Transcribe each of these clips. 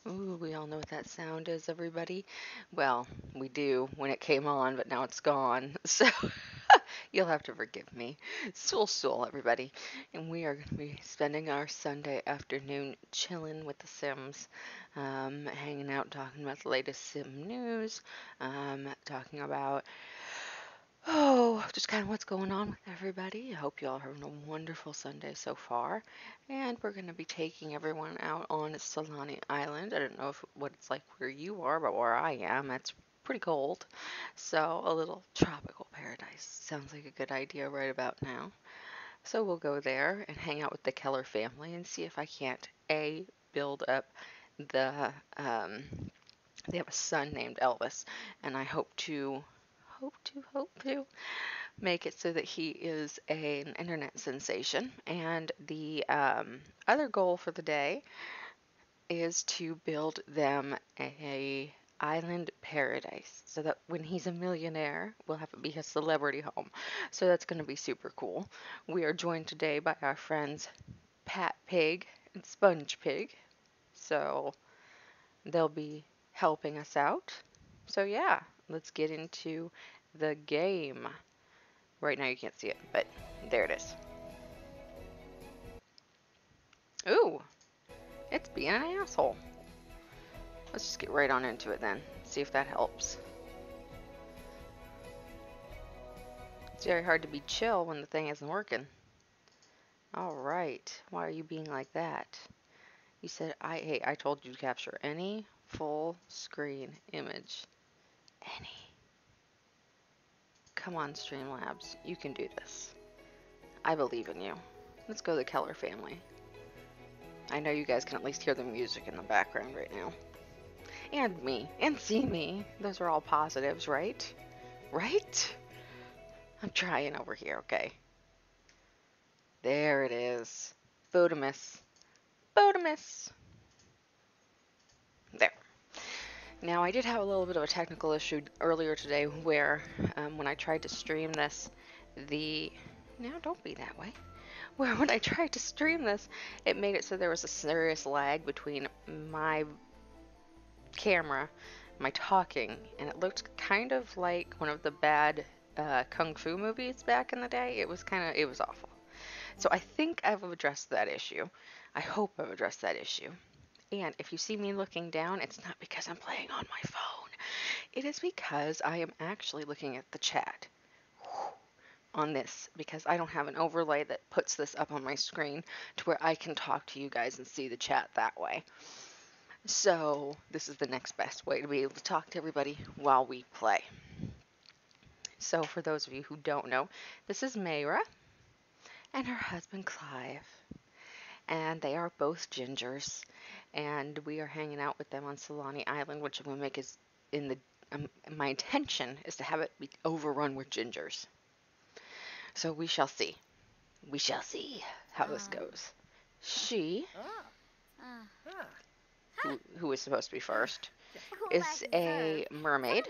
Ooh, we all know what that sound is, everybody. Well, we do when it came on, but now it's gone. So you'll have to forgive me. Soul, everybody. And we are going to be spending our Sunday afternoon chilling with the Sims, hanging out, talking about the latest Sim news, talking about just kind of what's going on with everybody. I hope you all are having a wonderful Sunday so far. And we're going to be taking everyone out on Sulani Island. I don't know what it's like where you are, but where I am, it's pretty cold. So a little tropical paradise sounds like a good idea right about now. So we'll go there and hang out with the Keller family and see if I can't build up the they have a son named Elvis, and I hope to make it so that he is an internet sensation. And the other goal for the day is to build them a island paradise so that when he's a millionaire, we'll have it be his celebrity home. So that's going to be super cool. We are joined today by our friends Pat Pig and Sponge Pig. So they'll be helping us out. So yeah, let's get into the game. Right now you can't see it, but there it is. Ooh, it's being an asshole. Let's just get right on into it then. See if that helps. It's very hard to be chill when the thing isn't working. Alright, why are you being like that? You said, hey, I told you to capture any full screen image. Any. Come on, Streamlabs. You can do this. I believe in you. Let's go to the Keller family. I know you guys can at least hear the music in the background right now. And me. And see me. Those are all positives, right? Right? I'm trying over here, okay? There it is. Bodamus. Bodamus. There. Now, I did have a little bit of a technical issue earlier today where when I tried to stream this, Now, don't be that way. Where when I tried to stream this, it made it so there was a serious lag between my camera, my talking, and it looked kind of like one of the bad kung fu movies back in the day. It was awful. So I think I've addressed that issue. I hope I've addressed that issue. And if you see me looking down, it's not because I'm playing on my phone. It is because I am actually looking at the chat on this because I don't have an overlay that puts this up on my screen to where I can talk to you guys and see the chat that way. So this is the next best way to be able to talk to everybody while we play. So for those of you who don't know, this is Mayra and her husband Clive. And they are both gingers. And we are hanging out with them on Sulani Island, which I'm going to make is in the my intention is to have it be overrun with gingers. So we shall see. We shall see how this goes. She, who is supposed to be first, is a mermaid.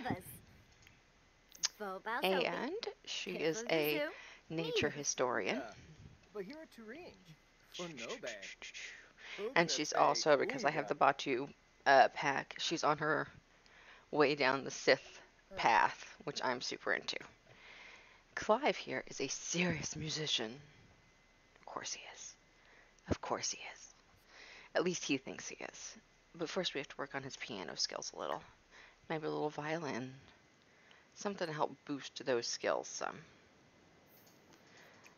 And she is a nature historian. And she's also, because I have the Batu pack, she's on her way down the Sith path, which I'm super into. Clive here is a serious musician. Of course he is. Of course he is. At least he thinks he is. But first we have to work on his piano skills a little. Maybe a little violin. Something to help boost those skills some.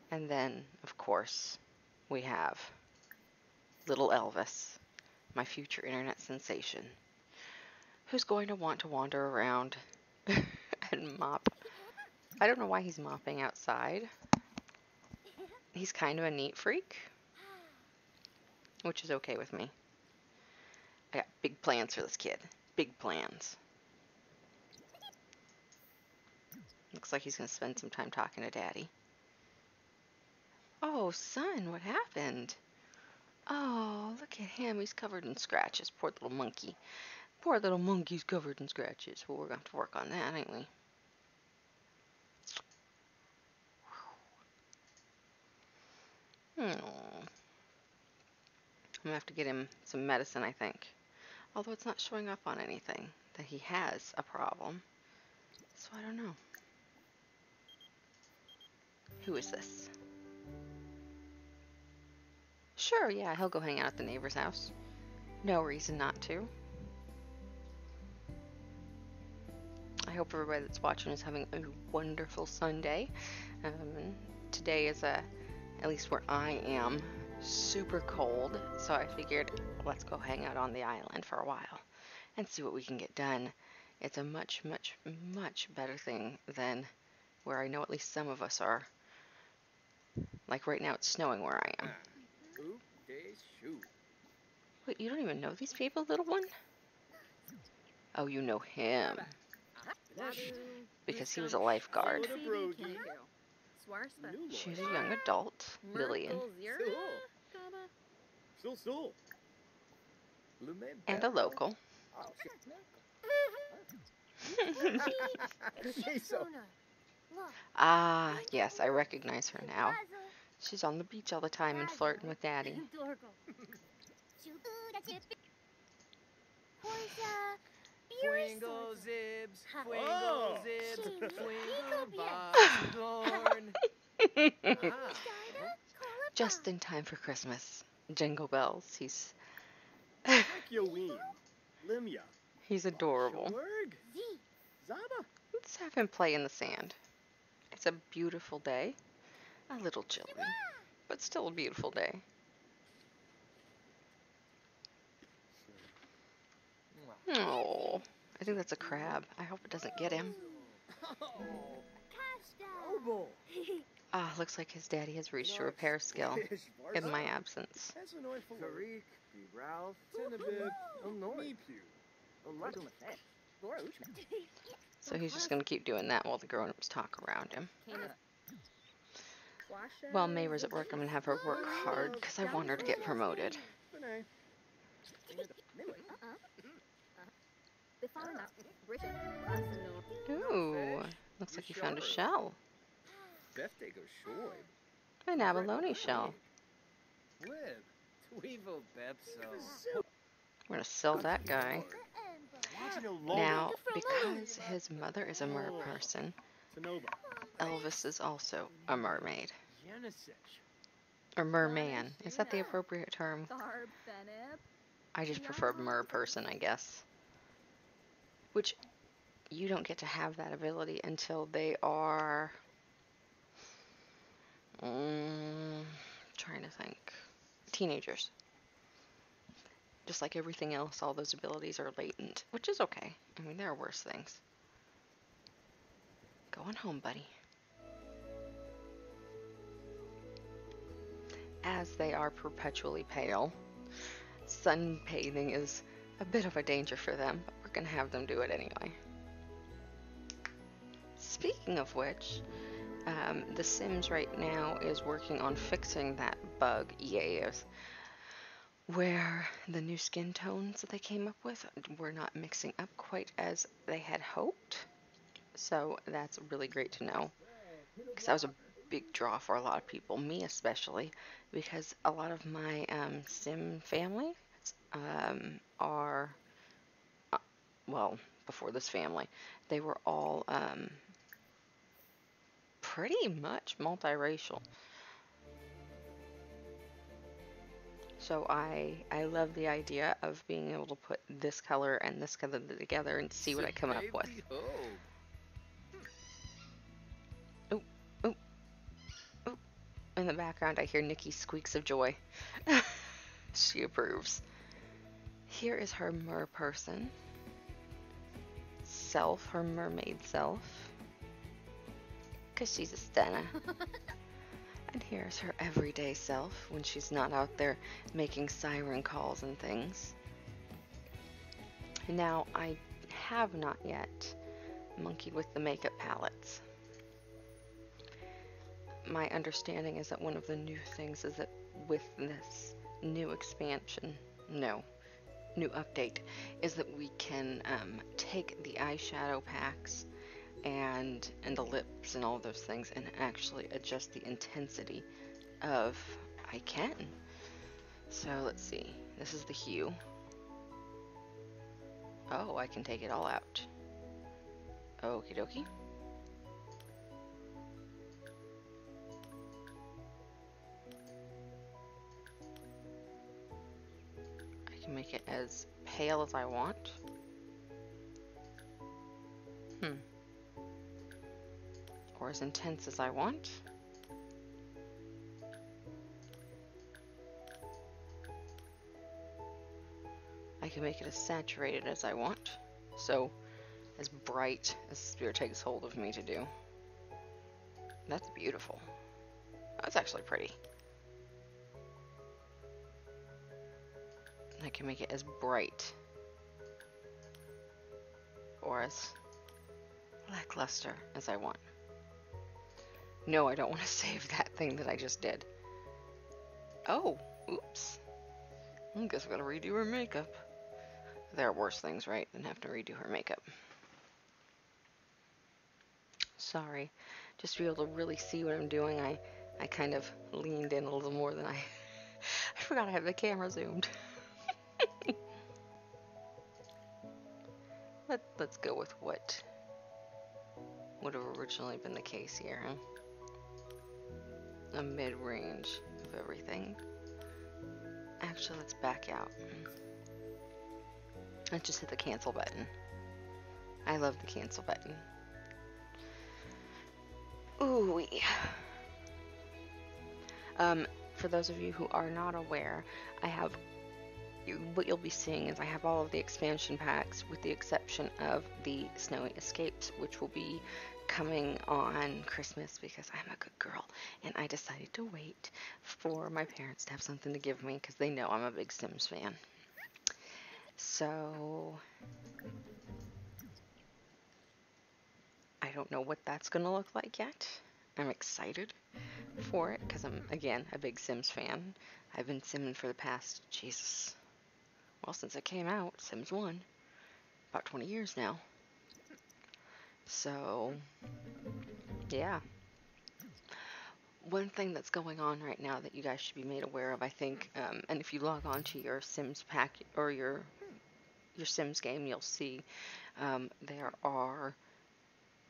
And then, of course, we have little Elvis, my future internet sensation, who's going to want to wander around and mop. I don't know why he's mopping outside. He's kind of a neat freak, which is okay with me. I got big plans for this kid. Big plans. Looks like he's going to spend some time talking to Daddy. Oh, son, what happened? Oh, look at him. He's covered in scratches. Poor little monkey. Poor little monkey's covered in scratches. Well, we're going to have to work on that, ain't we? I'm going to have to get him some medicine, I think. Although it's not showing up on anything that he has a problem. So I don't know. Who is this? Sure, yeah, he'll go hang out at the neighbor's house. No reason not to. I hope everybody that's watching is having a wonderful Sunday. Today is at least where I am, super cold, so I figured let's go hang out on the island for a while and see what we can get done. It's a much, much, much better thing than where I know at least some of us are. Like right now it's snowing where I am. Wait, you don't even know these people, little one? Oh, you know him. Because he was a lifeguard. She's a young adult, Lillian. And a local. Ah, yes, I recognize her now. She's on the beach all the time and flirting with Daddy. Twingle zibs, twingle zibs, twingle Just in time for Christmas. Jingle bells. He's adorable. Let's have him play in the sand. It's a beautiful day. A little chilly, but still a beautiful day. Oh, I think that's a crab. I hope it doesn't get him. Ah, looks like his daddy has reached a repair skill in my absence. So he's just going to keep doing that while the grown-ups talk around him. While Mayra's at work, I'm going to have her work hard because I want her to get promoted. Ooh, looks like you found a shell. An abalone shell. We're going to sell that guy. Now, because his mother is a mer person, Elvis is also a mermaid. Or merman. Is that the appropriate term? I just prefer mer person, I guess. Which, you don't get to have that ability until they are... trying to think. Teenagers. Just like everything else, all those abilities are latent, which is okay. I mean, there are worse things. Go on home, buddy. As they are perpetually pale, sunbathing is a bit of a danger for them, but we're going to have them do it anyway. Speaking of which, The Sims right now is working on fixing that bug, yes, where the new skin tones that they came up with were not mixing up quite as they had hoped. So that's really great to know, because that was a big draw for a lot of people, me especially, because a lot of my Sim family are, well, before this family, they were all pretty much multiracial. So I love the idea of being able to put this color and this color together and see what I come up with. Oh, oh, oh. In the background I hear Nikki's squeaks of joy. She approves. Here is her mer person self, her mermaid self, because she's a stunner. And here's her everyday self when she's not out there making siren calls and things. Now, I have not yet monkeyed with the makeup palettes. My understanding is that one of the new things is that with this new expansion, new update, is that we can take the eyeshadow packs and the lips and all those things and actually adjust the intensity of I can. So let's see. This is the hue. Oh, I can take it all out. Okie dokie. I can make it as pale as I want. Or as intense as I want. I can make it as saturated as I want. So, as bright as the spirit takes hold of me to do. That's beautiful. That's actually pretty. I can make it as bright or as lackluster as I want. No, I don't want to save that thing that I just did. Oh, oops. I guess I'm gonna redo her makeup. There are worse things, right, than have to redo her makeup. Sorry. Just to be able to really see what I'm doing, I kind of leaned in a little more than I forgot I have the camera zoomed. Let's go with what would have originally been the case here, huh? A mid-range of everything. Actually, let's back out. Let's just hit the cancel button. I love the cancel button. Ooh-wee. For those of you who are not aware, what you'll be seeing is I have all of the expansion packs with the exception of the Snowy Escapes, which will be coming on Christmas because I'm a good girl and I decided to wait for my parents to have something to give me because they know I'm a big Sims fan. So I don't know what that's gonna look like yet. I'm excited for it because I'm, again, a big Sims fan. I've been simming for the past, Jesus, well, since it came out, Sims 1, about 20 years now. So, yeah. One thing that's going on right now that you guys should be made aware of, I think, and if you log on to your Sims pack or your Sims game, you'll see there are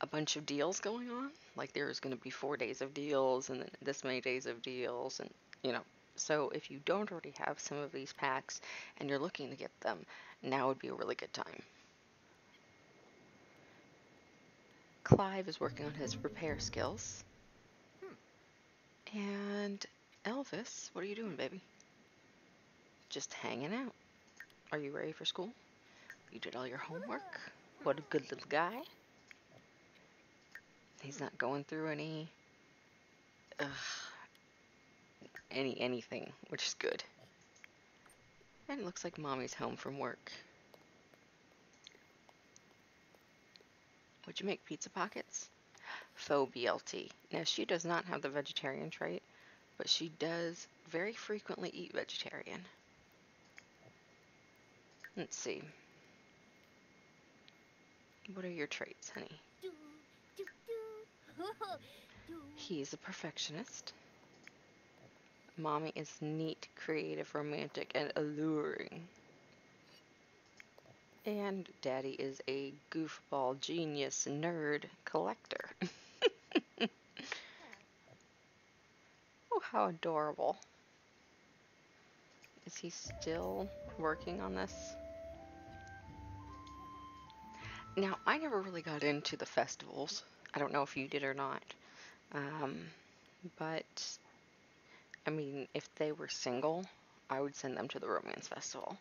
a bunch of deals going on. Like there's going to be 4 days of deals and then this many days of deals, and you know. So if you don't already have some of these packs and you're looking to get them, now would be a really good time. Clive is working on his repair skills. And Elvis, what are you doing, baby? Just hanging out. Are you ready for school? You did all your homework? What a good little guy. He's not going through anything, which is good. And it looks like Mommy's home from work. Would you make pizza pockets? Faux BLT. Now, she does not have the vegetarian trait, but she does very frequently eat vegetarian. Let's see. What are your traits, honey? He's a perfectionist. Mommy is neat, creative, romantic, and alluring. And Daddy is a goofball, genius, nerd, collector. Oh, how adorable. Is he still working on this? Now, I never really got into the festivals. I don't know if you did or not. But, I mean, if they were single, I would send them to the romance festival.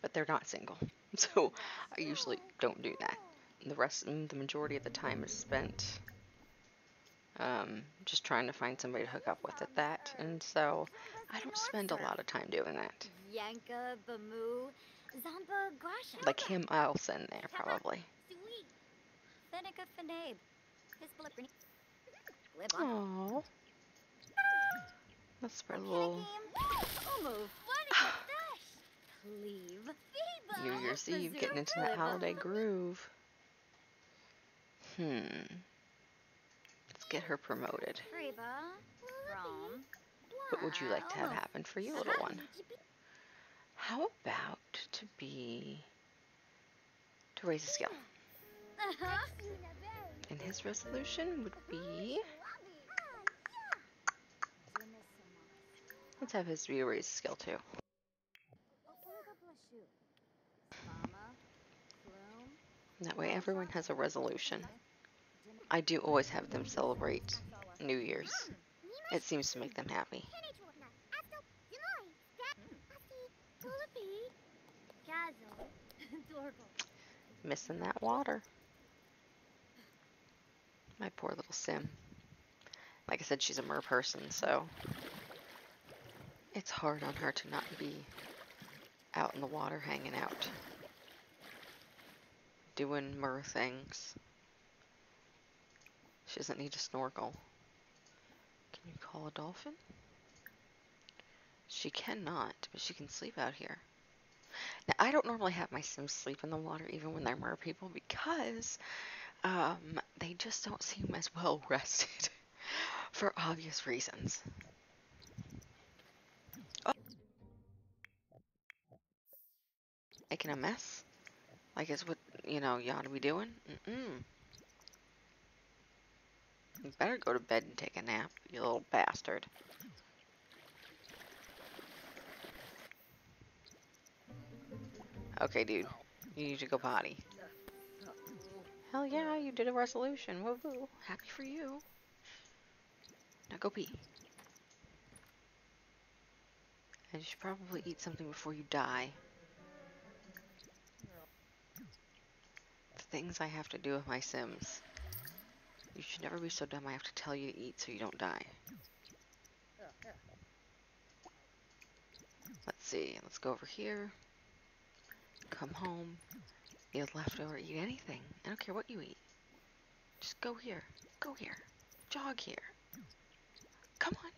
But they're not single, so I usually don't do that. The majority of the time is spent just trying to find somebody to hook up with at that, and so I don't spend a lot of time doing that. Like him, I'll send there, probably. Aww. Let's spread a little... New Year's Eve, getting into that holiday groove. Let's get her promoted. What would you like to have happen for you, little one? How about to raise a skill? And his resolution would be, let's have his be a raise a skill too. That way everyone has a resolution. I do always have them celebrate New Year's. It seems to make them happy. Missing that water. My poor little sim. Like I said, she's a mer person, so it's hard on her to not be out in the water hanging out, doing mer things. She doesn't need to snorkel. Can you call a dolphin? She cannot, but she can sleep out here. Now, I don't normally have my Sims sleep in the water even when they're mer people because they just don't seem as well rested for obvious reasons. Oh. Making a mess? Like it's what, you ought to be doing? Mm-mm. You better go to bed and take a nap, you little bastard. Okay, dude. You need to go potty. Hell yeah, you did a resolution. Woo-hoo. Happy for you. Now go pee. And you should probably eat something before you die. The things I have to do with my Sims. You should never be so dumb I have to tell you to eat so you don't die. Let's see. Let's go over here. Come home. Eat a leftover. Eat anything. I don't care what you eat. Just go here. Go here. Jog here. Come on.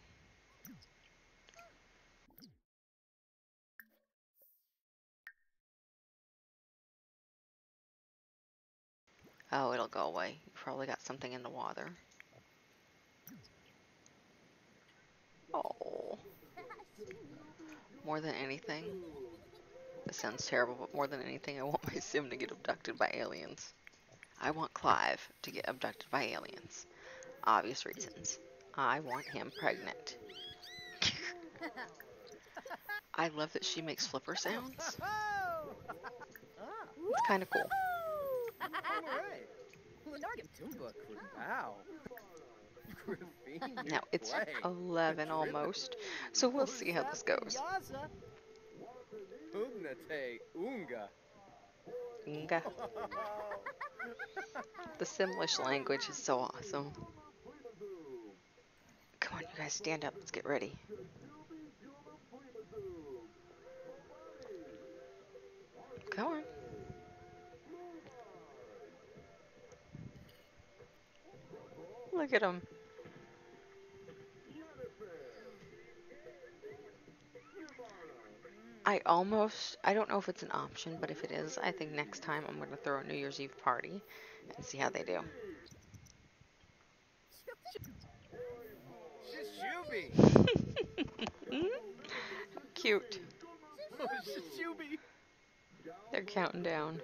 Oh, it'll go away. You probably got something in the water. Oh. More than anything. This sounds terrible, but more than anything, I want my Sim to get abducted by aliens. I want Clive to get abducted by aliens. Obvious reasons. I want him pregnant. I love that she makes flipper sounds. It's kind of cool. Now, it's 11 almost, so we'll see how this goes. Unga. The Simlish language is so awesome. Come on, you guys, stand up. Let's get ready. Come on. Look at him. I don't know if it's an option, but if it is, I think next time I'm going to throw a New Year's Eve party and see how they do. Cute. They're counting down.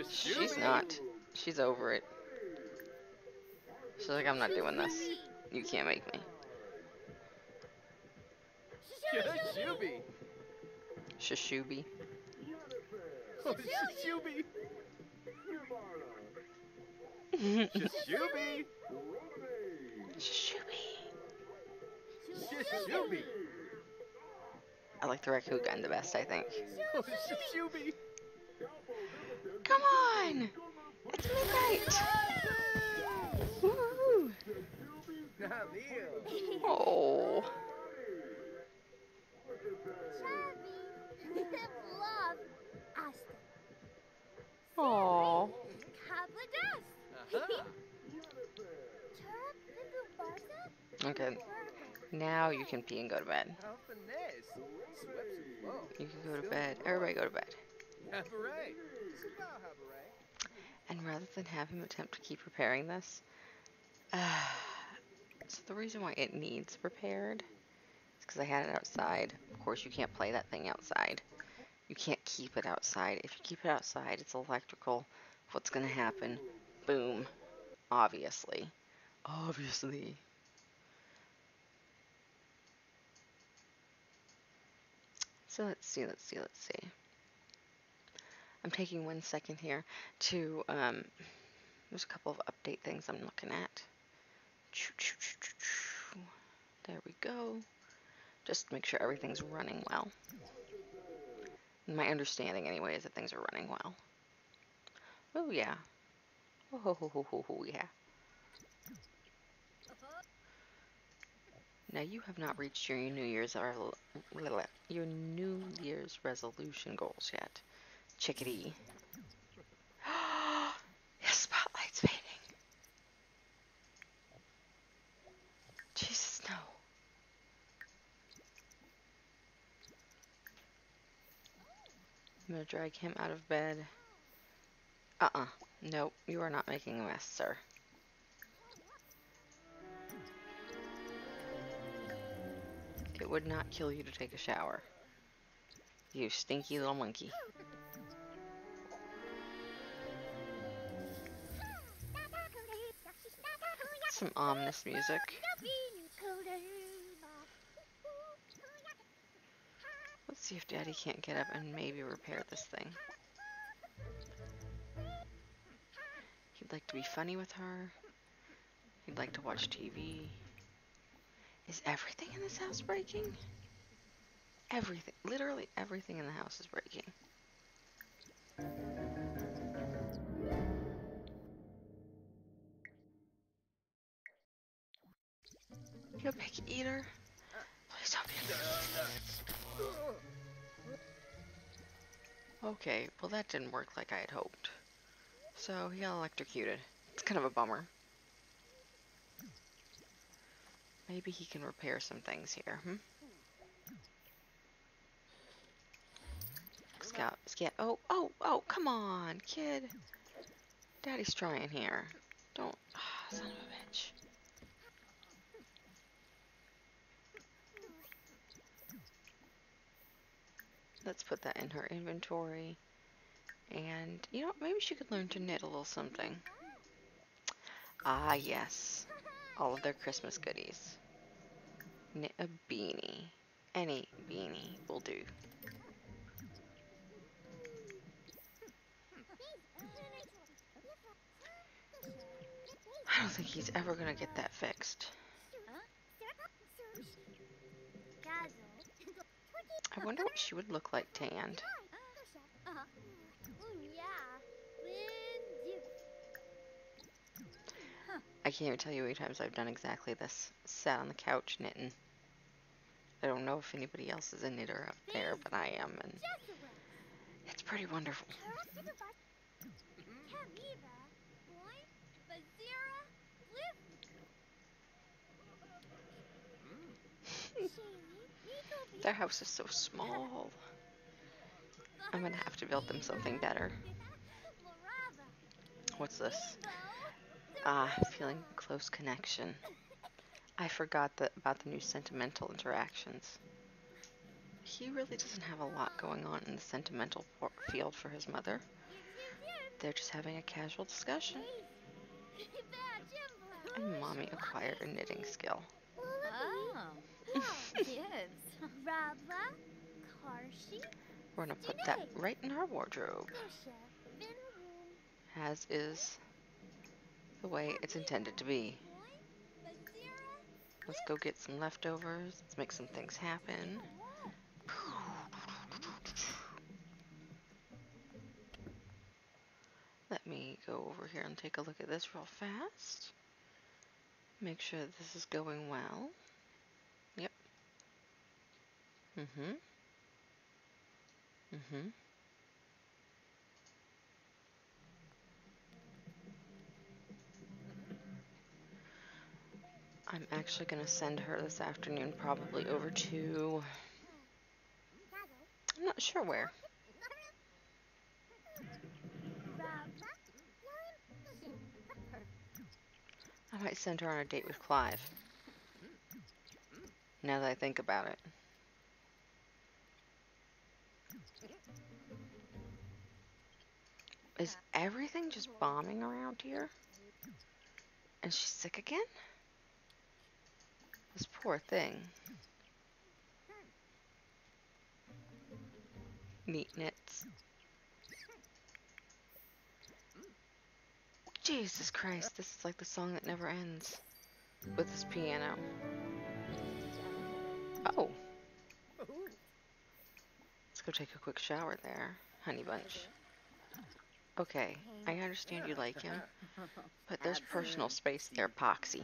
She's not. She's over it. She's like, I'm not doing this. You can't make me. Shishubi. Shishubi. Shishubi. Shishubi. I like the raccoon gun the best, I think. Shishubi. Come on! It's midnight! Woo! Oh. Oh. Okay. Now you can pee and go to bed. You can go to bed. Everybody go to bed. And rather than have him attempt to keep repairing this, so the reason why it needs repaired is because I had it outside. Of course, you can't play that thing outside. You can't keep it outside. If you keep it outside, it's electrical. What's going to happen? Boom. Obviously. Obviously. So let's see. I'm taking 1 second here to, there's a couple of update things I'm looking at. There we go. Just to make sure everything's running well. My understanding, anyway, is that things are running well. Oh, yeah. Oh, yeah. Now, you have not reached your New Year's resolution goals yet. Chickadee. His spotlight's fading. Jesus, no. I'm gonna drag him out of bed. Nope, you are not making a mess, sir. It would not kill you to take a shower. You stinky little monkey. Some ominous music. Let's see if Daddy can't get up and maybe repair this thing. He'd like to be funny with her. He'd like to watch TV. Is everything in this house breaking? Everything. Literally everything in the house is breaking. You a picky eater? Please don't be a picky eater. Okay, well that didn't work like I had hoped. So he got electrocuted. It's kind of a bummer. Maybe he can repair some things here, Scout. Oh, come on, kid. Daddy's trying here. Don't. Son of a bitch. Let's put that in her inventory. And, you know, maybe she could learn to knit a little something. Ah, yes. All of their Christmas goodies. Knit a beanie. Any beanie will do. I don't think he's ever gonna get that fixed. I wonder what she would look like tanned. I can't even tell you how many times I've done exactly this. Sat on the couch knitting. I don't know if anybody else is a knitter out there, but I am, and it's pretty wonderful. Their house is so small. I'm gonna have to build them something better. What's this? Feeling close connection. I forgot about the new sentimental interactions. He really doesn't have a lot going on in the sentimental field for his mother. They're just having a casual discussion. And Mommy acquired a knitting skill. We're gonna put that right in our wardrobe. As is the way it's intended to be. Let's go get some leftovers. Let's make some things happen. Let me go over here and take a look at this real fast. Make sure this is going well. Yep. I'm actually going to send her this afternoon probably over to... I'm not sure where. I might send her on a date with Clive. now that I think about it. Is everything just bombing around here? And she's sick again? This poor thing. Neat knits. Jesus Christ, this is like the song that never ends with this piano. Oh, let's go take a quick shower there, honey bunch. Okay, I understand you like him, but there's personal space there, Poxy.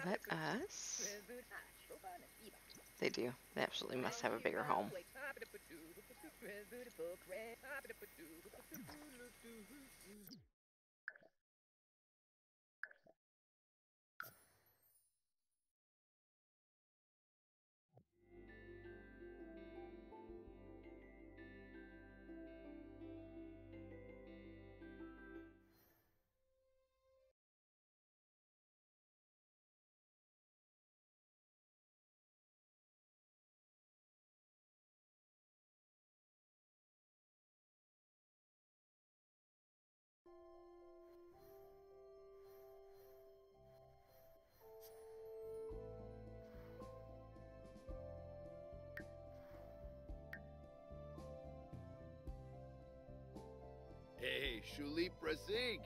Let us... They do. They absolutely must have a bigger home. Hey, Shuli Prasig.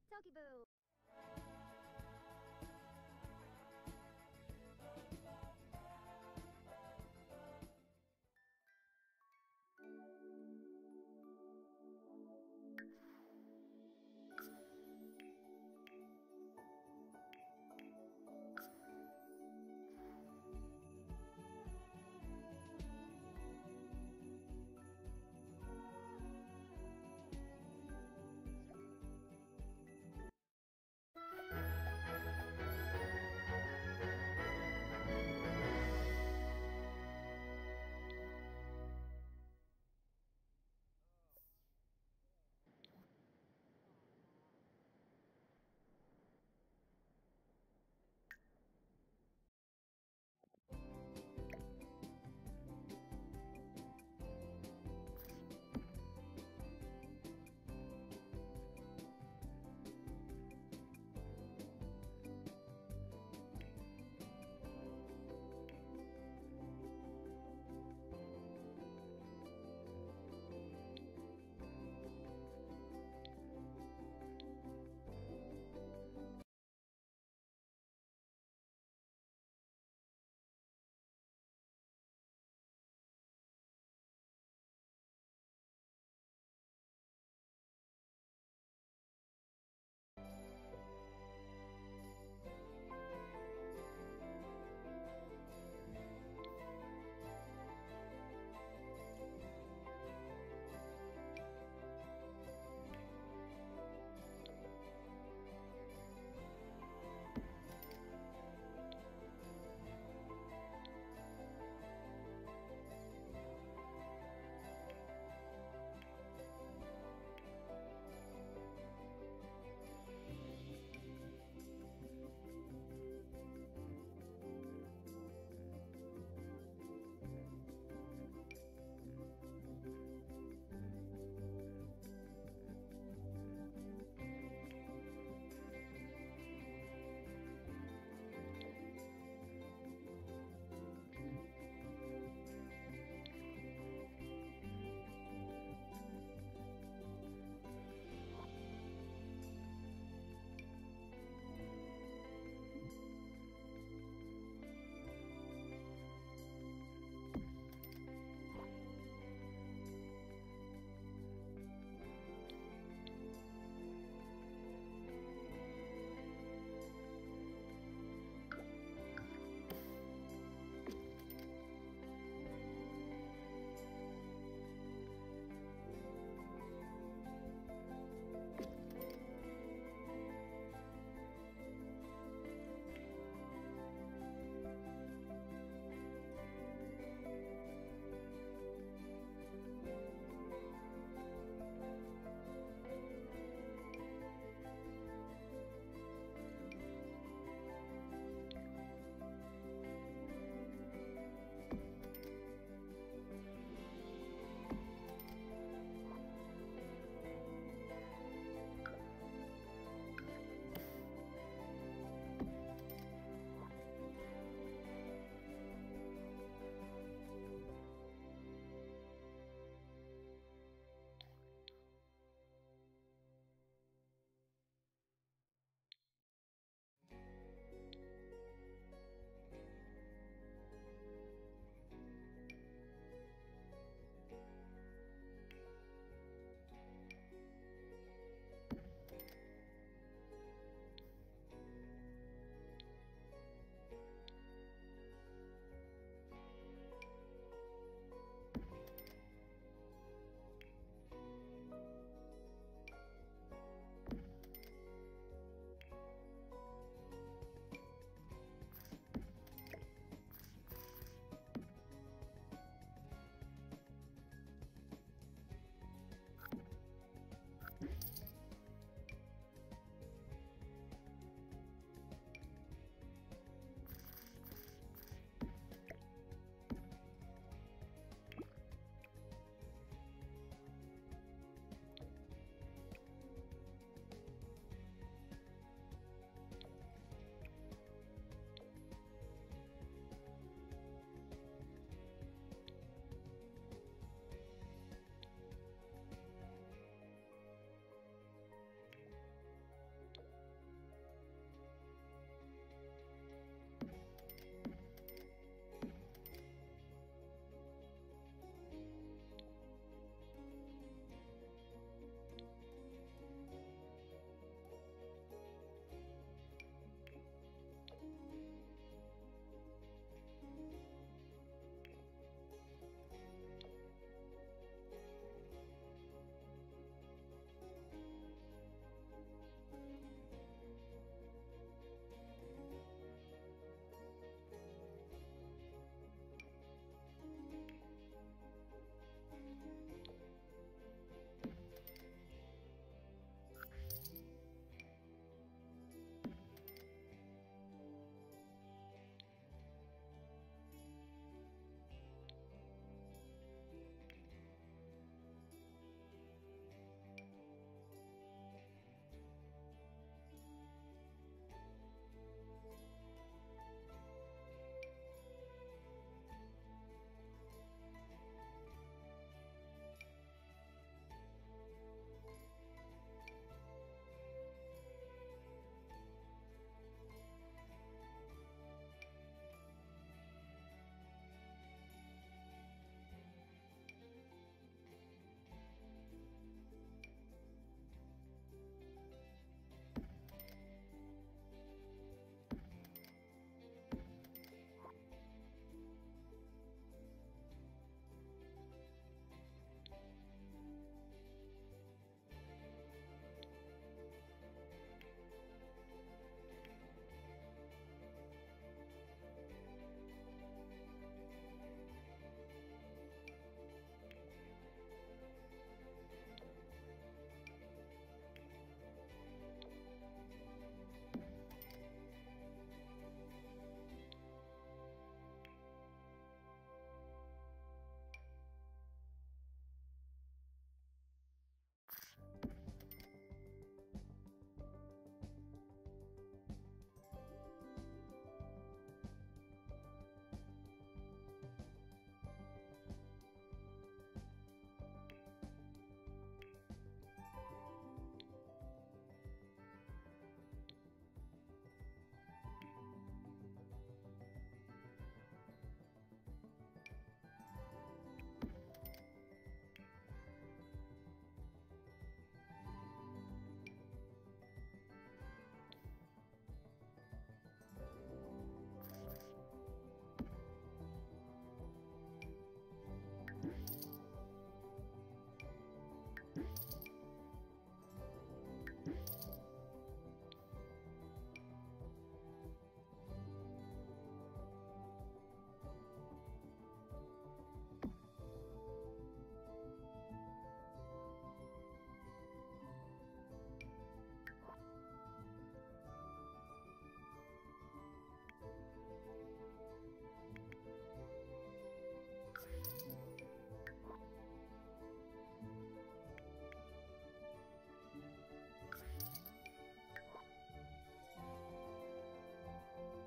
Toki Boo.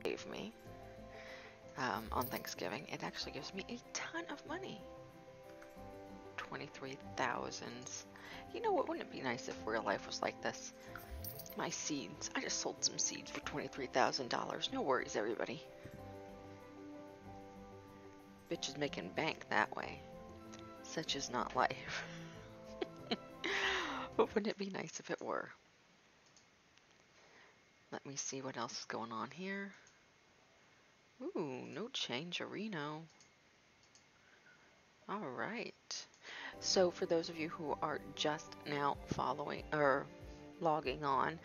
gave me on Thanksgiving. It actually gives me a ton of money. 23,000. You know what? Wouldn't it be nice if real life was like this? My seeds. I just sold some seeds for $23,000. No worries, everybody. Bitch is making bank that way. Such is not life. But wouldn't it be nice if it were? Let me see what else is going on here. Ooh, no change-a-reno. Alright. So for those of you who are just now following or logging on,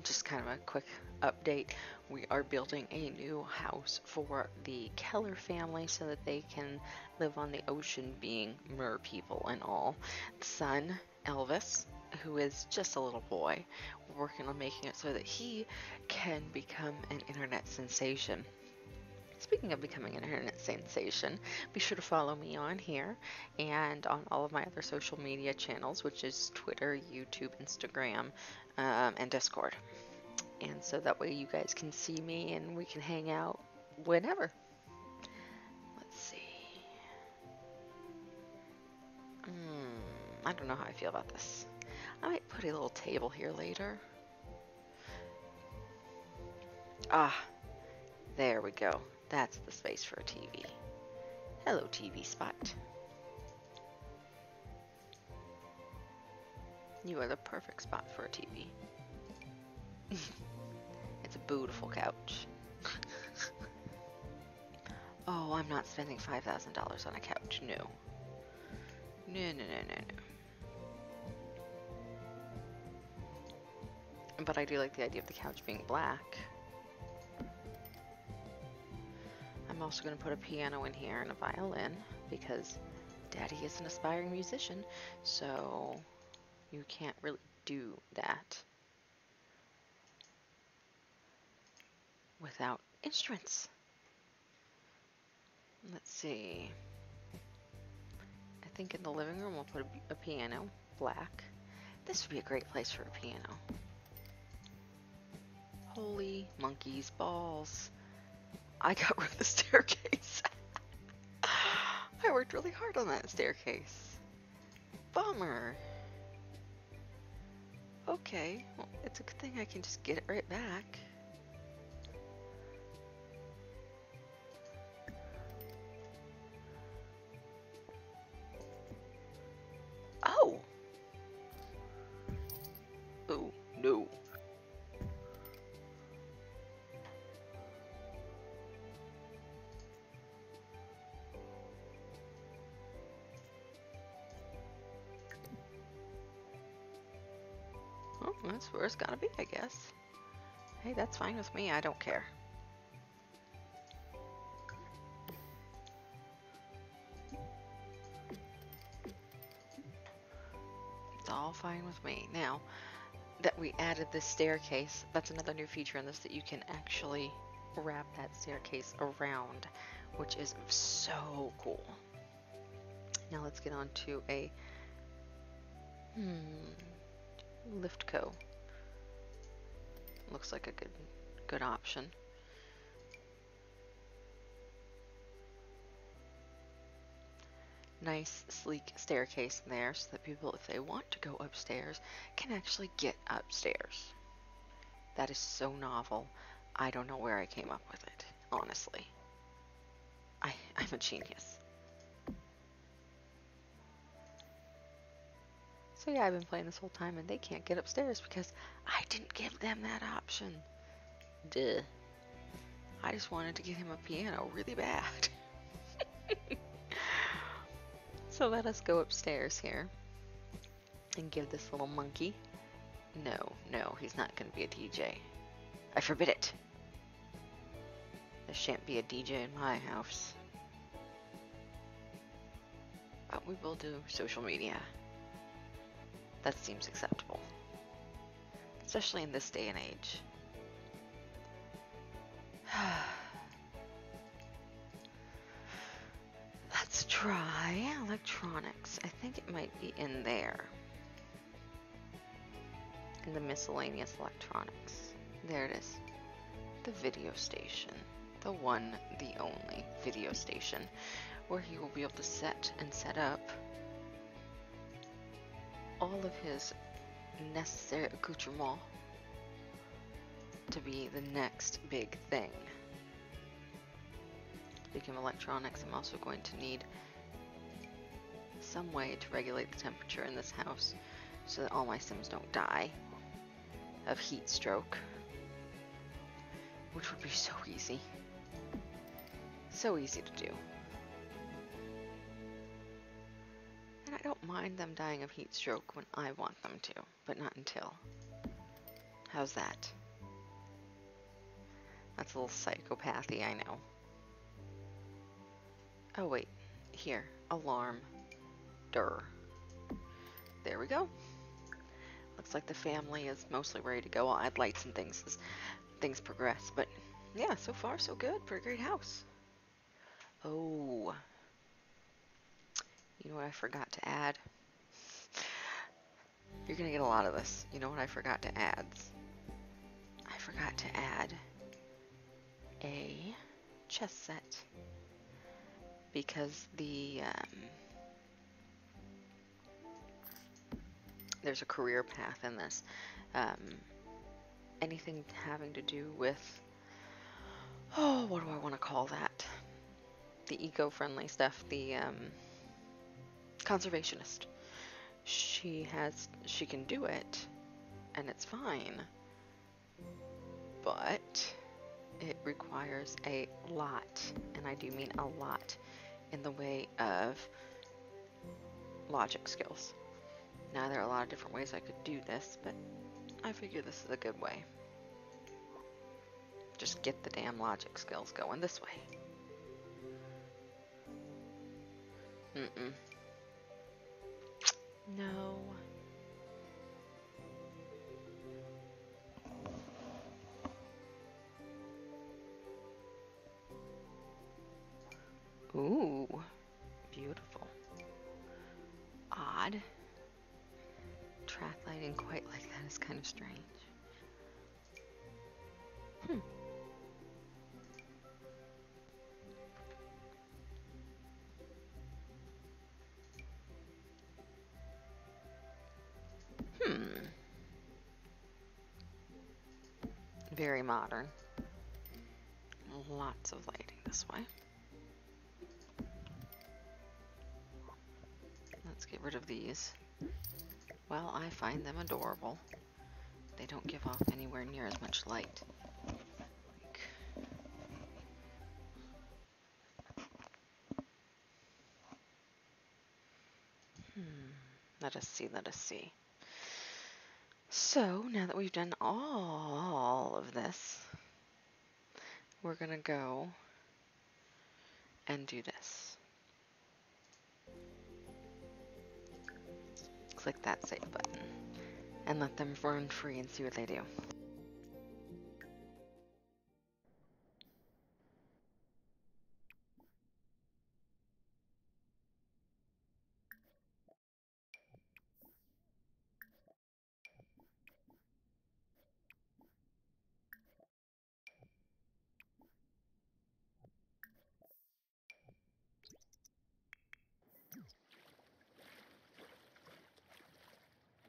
just kind of a quick update. We are building a new house for the Keller family so that they can live on the ocean, being mer people and all. Son, Elvis, who is just a little boy, we're working on making it so that he can become an internet sensation. Speaking of becoming an internet sensation, be sure to follow me on here and on all of my other social media channels, which is Twitter, YouTube, Instagram, and Discord. And so that way you guys can see me and we can hang out whenever. Let's see. I don't know how I feel about this. I might put a little table here later. Ah, there we go. That's the space for a TV. Hello, TV spot. You are the perfect spot for a TV. It's a beautiful couch. Oh, I'm not spending $5,000 on a couch. No. No, no, no, no, no. But I do like the idea of the couch being black. I'm also going to put a piano in here and a violin because Daddy is an aspiring musician, so you can't really do that without instruments. Let's see. I think in the living room we'll put a piano, black. This would be a great place for a piano. Holy monkeys balls. I got rid of the staircase. I worked really hard on that staircase. Bummer. Okay, well, it's a good thing I can just get it right back. Oh! Oh, no. Well, that's where it's gotta be, I guess. Hey, that's fine with me. I don't care. It's all fine with me. Now that we added this staircase, that's another new feature in this, that you can actually wrap that staircase around, which is so cool. Now let's get on to a Liftco. Looks like a good option. Nice sleek staircase in there so that people, if they want to go upstairs, can actually get upstairs. That is so novel. I don't know where I came up with it, honestly. I'm a genius. So yeah, I've been playing this whole time and they can't get upstairs because I didn't give them that option. Duh. I just wanted to get him a piano really bad. So let us go upstairs here and give this little monkey. No, he's not going to be a DJ. I forbid it. There shan't be a DJ in my house. But we will do social media. That seems acceptable. Especially in this day and age. Let's try electronics. I think it might be in there. In the miscellaneous electronics. There it is. the video station. The one, the only video station, where he will be able to set up all of his necessary accoutrements to be the next big thing. Speaking of electronics, I'm also going to need some way to regulate the temperature in this house so that all my Sims don't die of heat stroke, which would be so easy. So easy to do. And I don't mind them dying of heat stroke when I want them to, but not until. How's that? That's a little psychopathy, I know. Oh wait, here, alarm. Durr. There we go. Looks like the family is mostly ready to go. I'll add lights and things as things progress, but yeah, so far so good. Pretty great house. Oh, you know what I forgot to add? You're gonna get a lot of this. You know what I forgot to add? I forgot to add a chess set because there's a career path in this. Anything having to do with, oh, what do I want to call that? The eco-friendly stuff, the conservationist. She can do it, and it's fine, but it requires a lot, and I do mean a lot, in the way of logic skills. Now, there are a lot of different ways I could do this, but I figure this is a good way. Just get the damn logic skills going this way. No. Ooh, beautiful. Odd. Track lighting quite like that is kind of strange. Very modern. Lots of lighting this way. Let's get rid of these. Well, I find them adorable. They don't give off anywhere near as much light. Let us see. So, now that we've done all of this, we're gonna go and do this. Click that save button and let them run free and see what they do.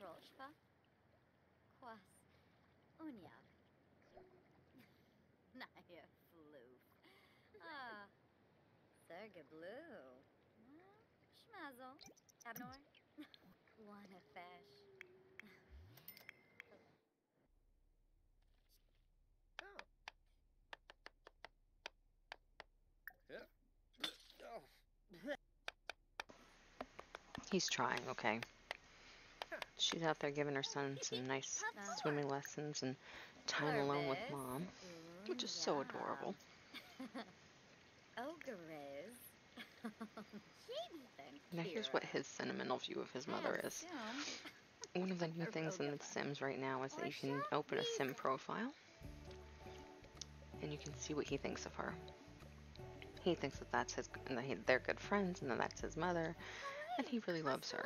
Roshka? Quas Unyag. Naya floof. Ah, Serga blue. Schmazel. Abnor. Wanna fish. Oh. Yeah. Oh. He's trying, okay? She's out there giving her son some nice swimming lessons and time alone with Mom, which is so adorable. Now here's what his sentimental view of his mother is. One of the new things in the Sims right now is that you can open a Sim profile and you can see what he thinks of her. He thinks that that's his, and that they're good friends, and that that's his mother, and he really loves her,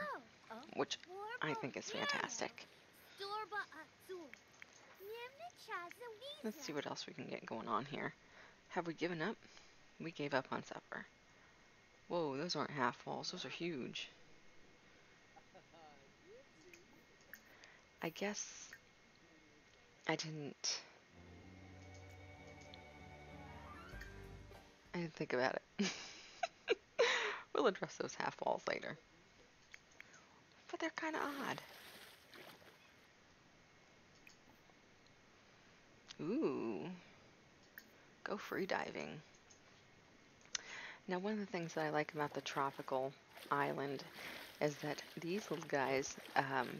which I think is fantastic. Let's see what else we can get going on here. Have we given up? We gave up on supper. Whoa, those aren't half walls. Those are huge. I guess I didn't think about it. We'll address those half walls later. But they're kind of odd. Ooh. Go free diving. Now, one of the things that I like about the tropical island is that these little guys,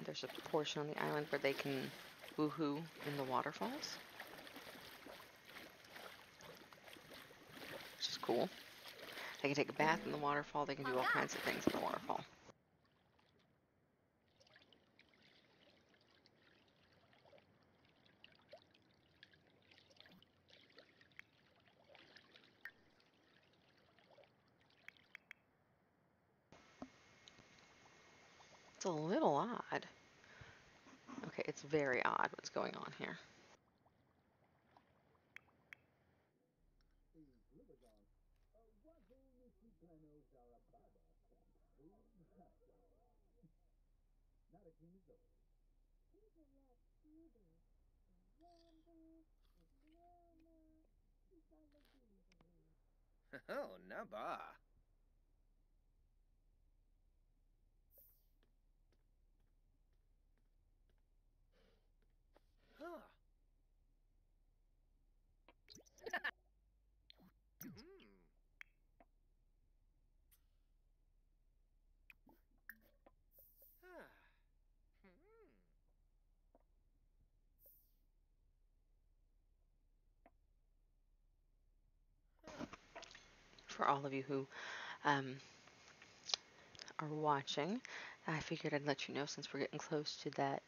there's a portion on the island where they can woohoo in the waterfalls, which is cool. They can take a bath in the waterfall. They can do all kinds of things in the waterfall. It's a little odd. Okay, it's very odd what's going on here. Oh, naba. Huh. Ah. For all of you who are watching, I figured I'd let you know since we're getting close to that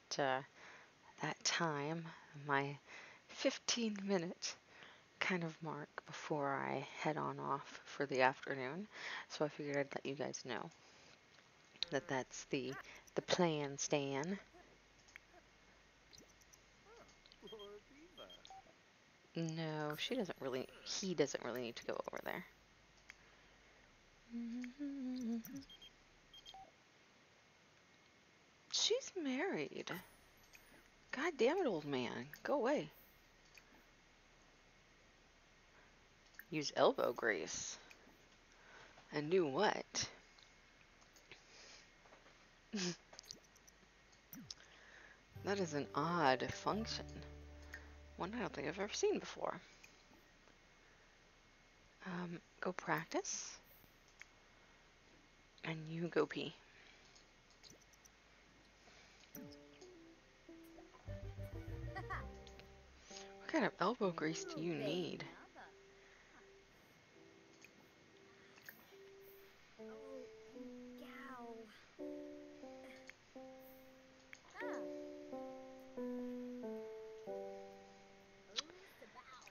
time, my 15-minute kind of mark before I head on off for the afternoon. So I figured I'd let you guys know that that's the plan, Stan. Poor Viva. No, he doesn't really need to go over there. She's married. God damn it, old man. Go away. Use elbow grease. And do what? That is an odd function. One I don't think I've ever seen before. Go practice. And you go pee. What kind of elbow grease do you need?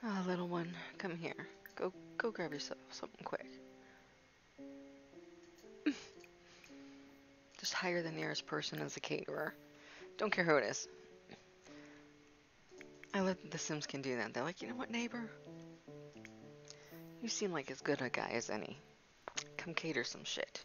Ah, little one, come here. Go grab yourself something quick. Just hire the nearest person as a caterer. Don't care who it is. I let the Sims can do that. They're like, you know what, neighbor? You seem like as good a guy as any. Come cater some shit.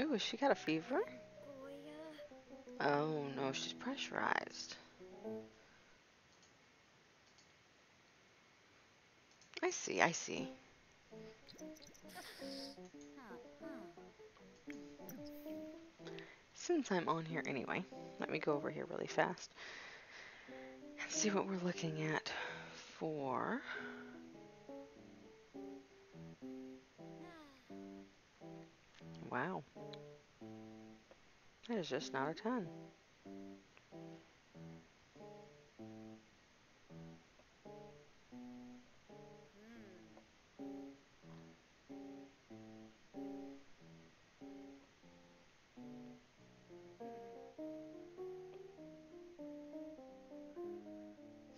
Oh, has she got a fever? Goya. Oh no, she's pressurized. I see, I see. Since I'm on here anyway, let me go over here really fast and see what we're looking at for. Wow. That is just not a ton.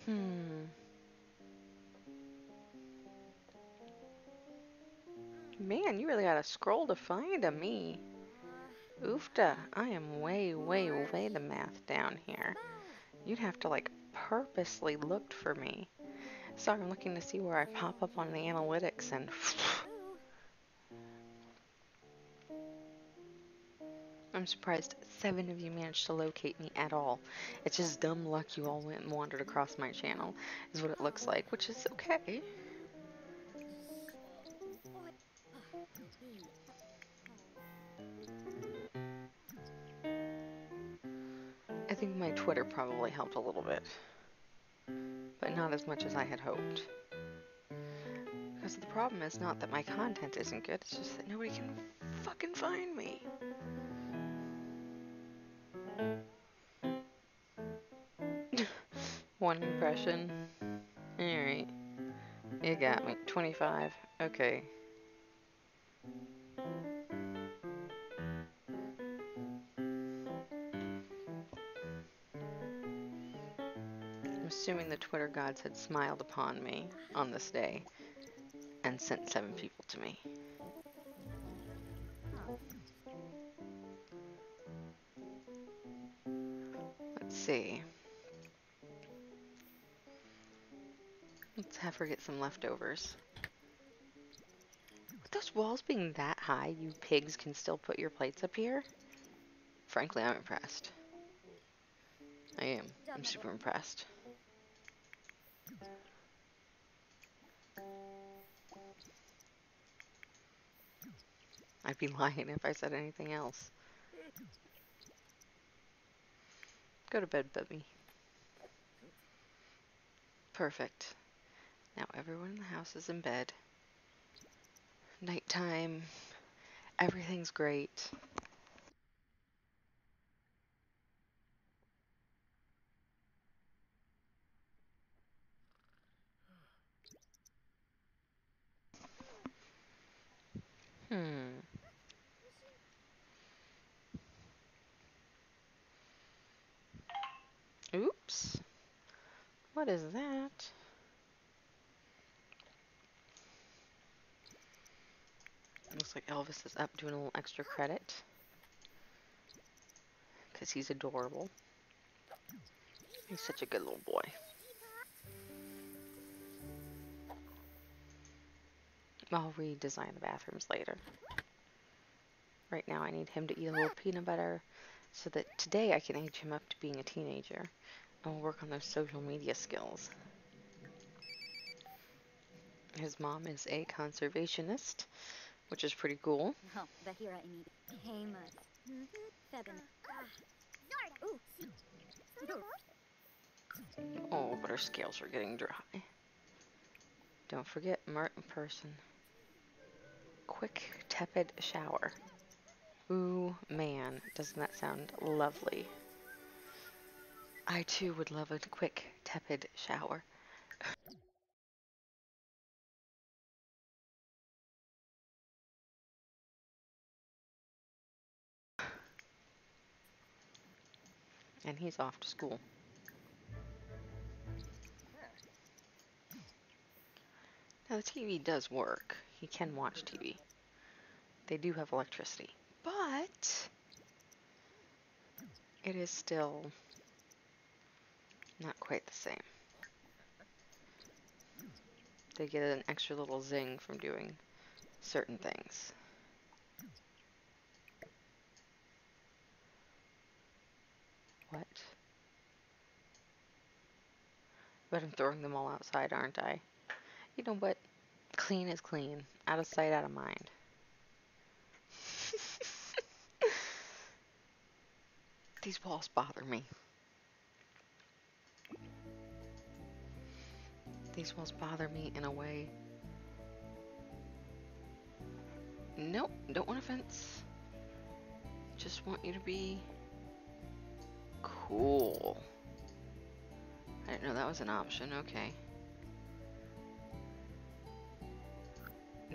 Hmm. Man, you really gotta scroll to find a me. Oofta, I am way, way, way the math down here. You'd have to like purposely look for me. Sorry, I'm looking to see where I pop up on the analytics and I'm surprised 7 of you managed to locate me at all. It's just dumb luck you all went and wandered across my channel, is what it looks like, which is okay. I think my Twitter probably helped a little bit, but not as much as I had hoped. Because the problem is not that my content isn't good, it's just that nobody can fucking find me. One impression. Alright. You got me. 25. Okay. I'm assuming the Twitter gods had smiled upon me on this day and sent 7 people to me. Let's see. Let's have her get some leftovers. With those walls being that high, you pigs can still put your plates up here? Frankly, I'm impressed. I am. I'm super impressed. I'd be lying if I said anything else. Go to bed, Bubby. Perfect. Now everyone in the house is in bed. Nighttime. Everything's great. Hmm. Oops. What is that? Looks like Elvis is up doing a little extra credit. Because he's adorable. He's such a good little boy. I'll redesign the bathrooms later. Right now I need him to eat a little peanut butter so that today I can age him up to being a teenager. And we'll work on those social media skills. His mom is a conservationist, which is pretty cool. Oh, but her scales are getting dry. Don't forget, Martin person. Quick, tepid shower. Ooh, man, doesn't that sound lovely? I too would love a quick, tepid shower. And he's off to school. Now the TV does work. He can watch TV. They do have electricity. But it is still not quite the same. They get an extra little zing from doing certain things. What? But I'm throwing them all outside, aren't I? You know what? Clean is clean. Out of sight, out of mind. These walls bother me. These walls bother me in a way. Nope, don't want a fence. Just want you to be cool. I didn't know that was an option. Okay.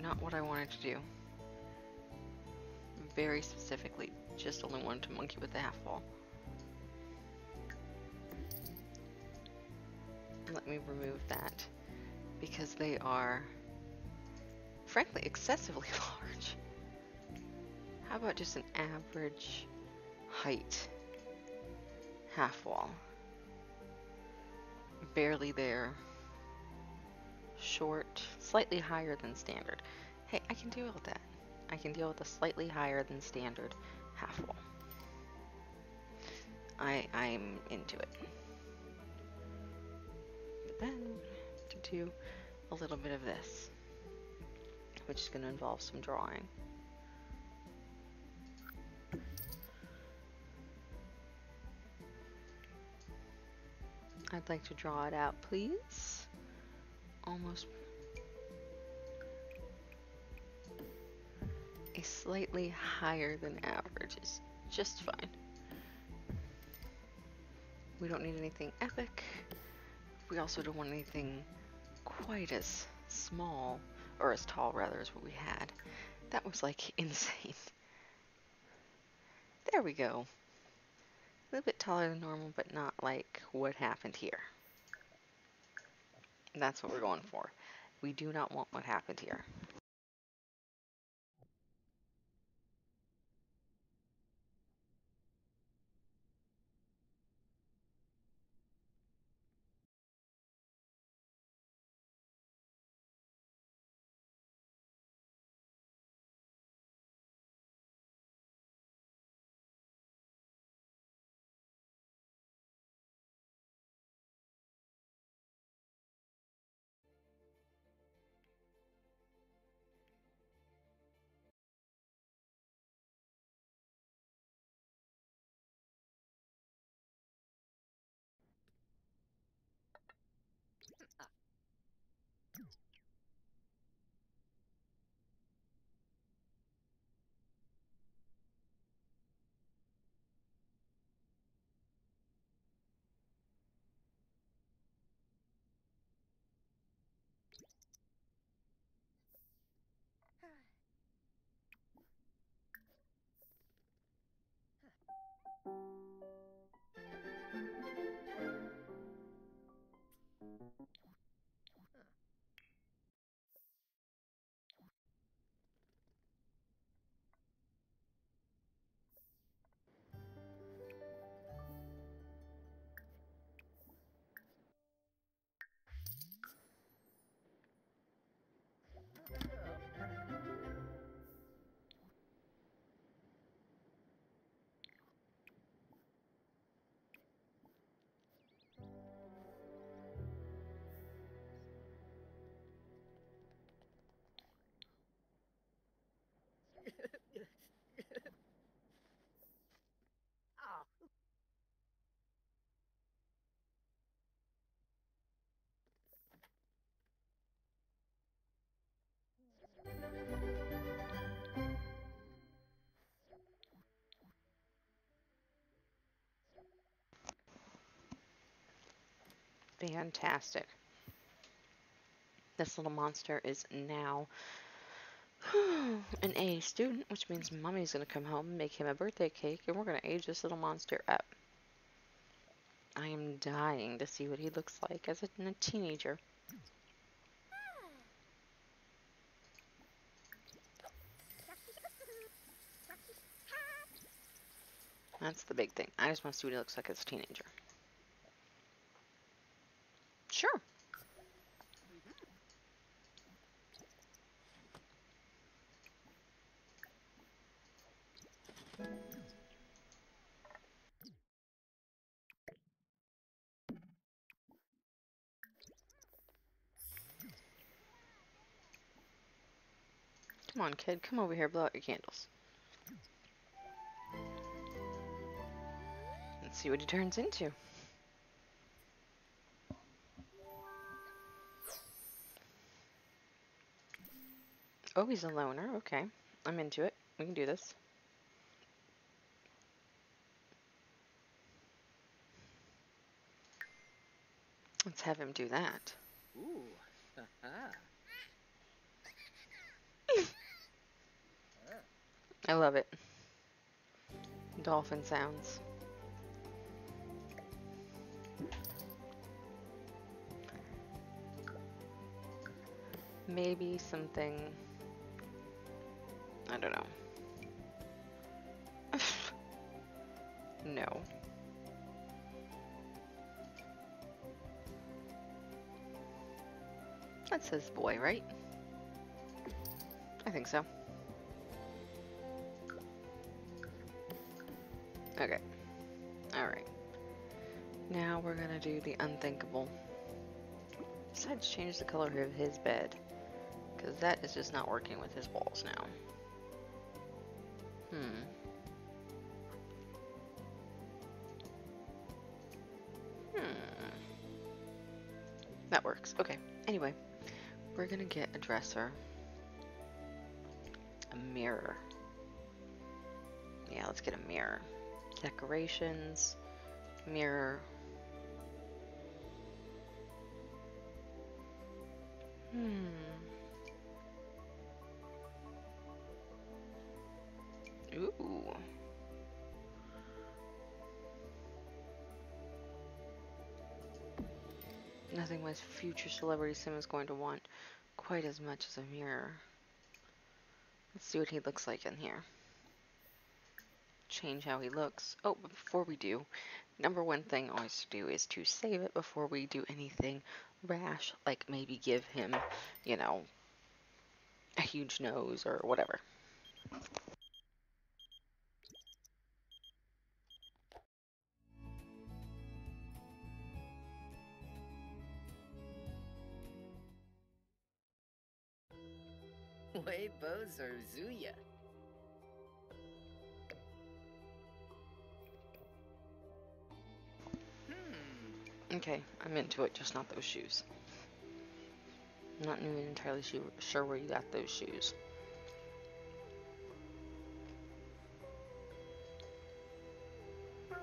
Not what I wanted to do. Very specifically, just only wanted to monkey with the half wall. Let me remove that because they are, frankly, excessively large. How about just an average height half wall? Barely there. Short, slightly higher than standard. Hey, I can deal with that. I can deal with a slightly higher than standard half wall. I'm into it. But then to do a little bit of this, which is going to involve some drawing. I'd like to draw it out, please. Almost a slightly higher than average is just fine. We don't need anything epic. We also don't want anything quite as small, or as tall rather, as what we had. That was like insane. There we go. A little bit taller than normal, but not like what happened here. That's what we're going for. We do not want what happened here. Fantastic. This little monster is now an A student, which means mommy's going to come home and make him a birthday cake, and we're going to age this little monster up. I am dying to see what he looks like as a teenager. That's the big thing. I just want to see what he looks like as a teenager. Sure. Come on, kid. Come over here. Blow out your candles. Let's see what he turns into. Oh, he's a loner. Okay. I'm into it. We can do this. Let's have him do that. Ooh. Haha. I love it. Dolphin sounds. Maybe something... I don't know. No. That says boy, right? I think so. Okay. Alright. Now we're gonna do the unthinkable. Decided to change the color of his bed, because that is just not working with his walls now. That works. Okay. Anyway, we're gonna get a dresser. A mirror. Yeah, let's get a mirror. Decorations. Mirror. Ooh. Nothing my future celebrity sim is going to want quite as much as a mirror. Let's see what he looks like in here. Change how he looks. Oh, but before we do, number one thing always to do is to save it before we do anything rash, like maybe give him, you know, a huge nose or whatever. Way bows or Zuya. Okay, I'm into it, just not those shoes. I'm not even entirely sure where you got those shoes. Huh.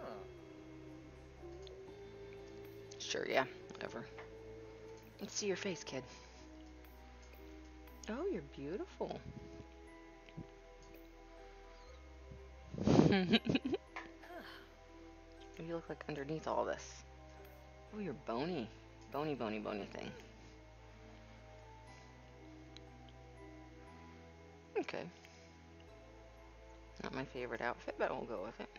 Sure, yeah, whatever. Let's see your face, kid. Oh, you're beautiful. What do you look like underneath all this? Oh, you're bony. Bony, bony, bony thing. Okay. Not my favorite outfit, but we'll go with it.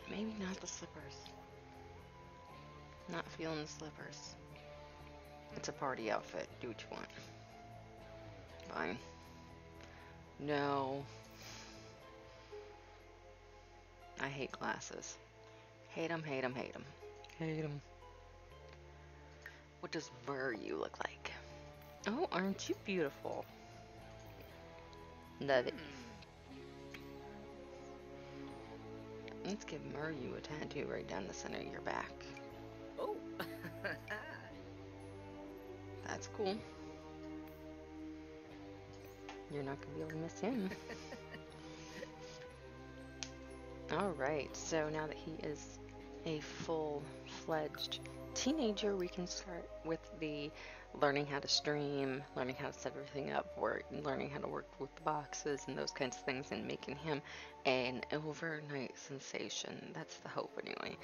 Maybe not the slippers. Not feeling the slippers. It's a party outfit. Do what you want. Fine. No. I hate glasses. Hate 'em, hate 'em, hate 'em. Hate 'em. What does you look like? Oh, aren't you beautiful? Love it. Let's give you a tattoo right down the center of your back. Oh. That's cool. You're not gonna be able to miss him. Alright, so now that he is a full-fledged teenager, we can start with the learning how to stream, learning how to set everything up, learning how to work with the boxes and those kinds of things, and making him an overnight sensation. That's the hope anyway.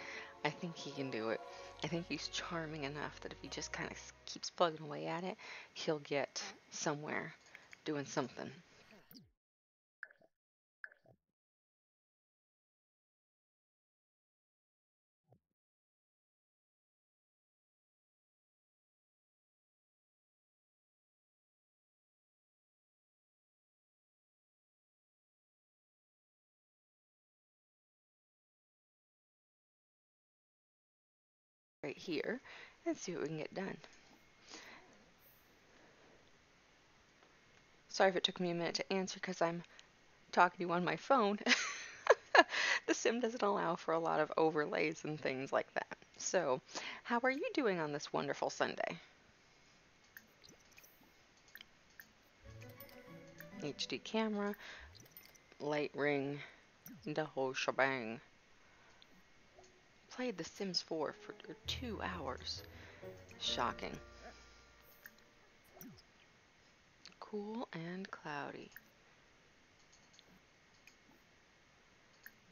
I think he can do it. I think he's charming enough that if he just kind of keeps plugging away at it, he'll get somewhere doing something. Right here and see what we can get done. Sorry if it took me a minute to answer because I'm talking to you on my phone. The sim doesn't allow for a lot of overlays and things like that. So, how are you doing on this wonderful Sunday? HD camera, light ring, the whole shebang. Played The Sims 4 for 2 hours. Shocking. Cool and cloudy.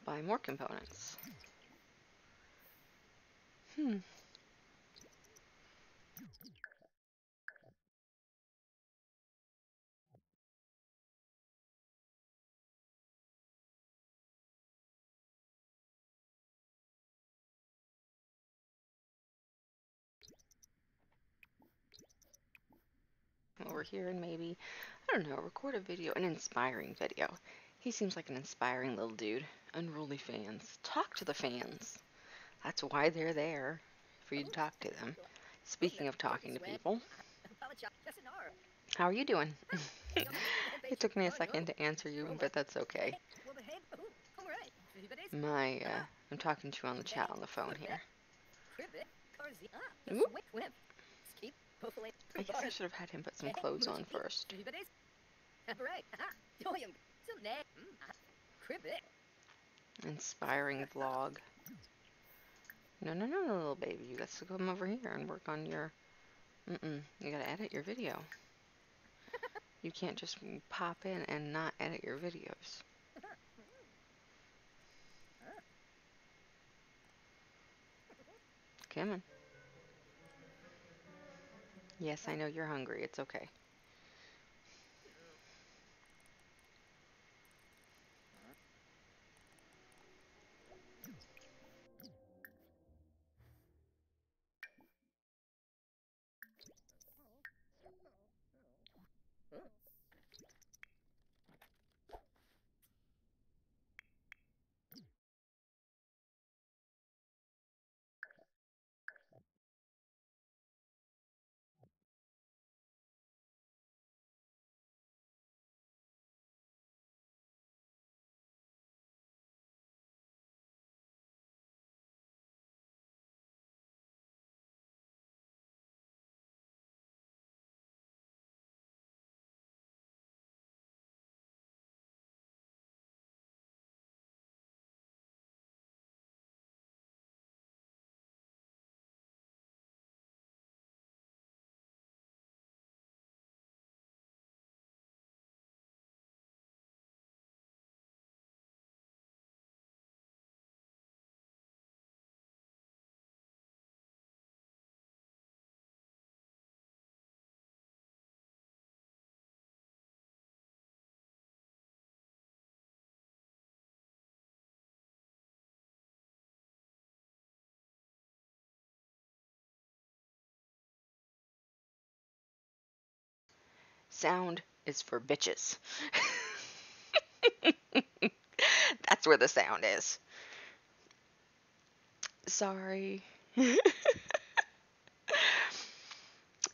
Buy more components. Over here and maybe, I don't know, record a video, an inspiring video. He seems like an inspiring little dude. Unruly fans. Talk to the fans. That's why they're there, for you to talk to them. Speaking of talking to people, how are you doing? It took me a second to answer you, but that's okay. I'm talking to you on the chat on the phone here. Ooh. I guess I should have had him put some clothes on first. Inspiring vlog. No, little baby. You got to come over here and work on your... You got to edit your video. You can't just pop in and not edit your videos. Come on. Yes, I know you're hungry. It's okay. Sound is for bitches. That's where the sound is. Sorry.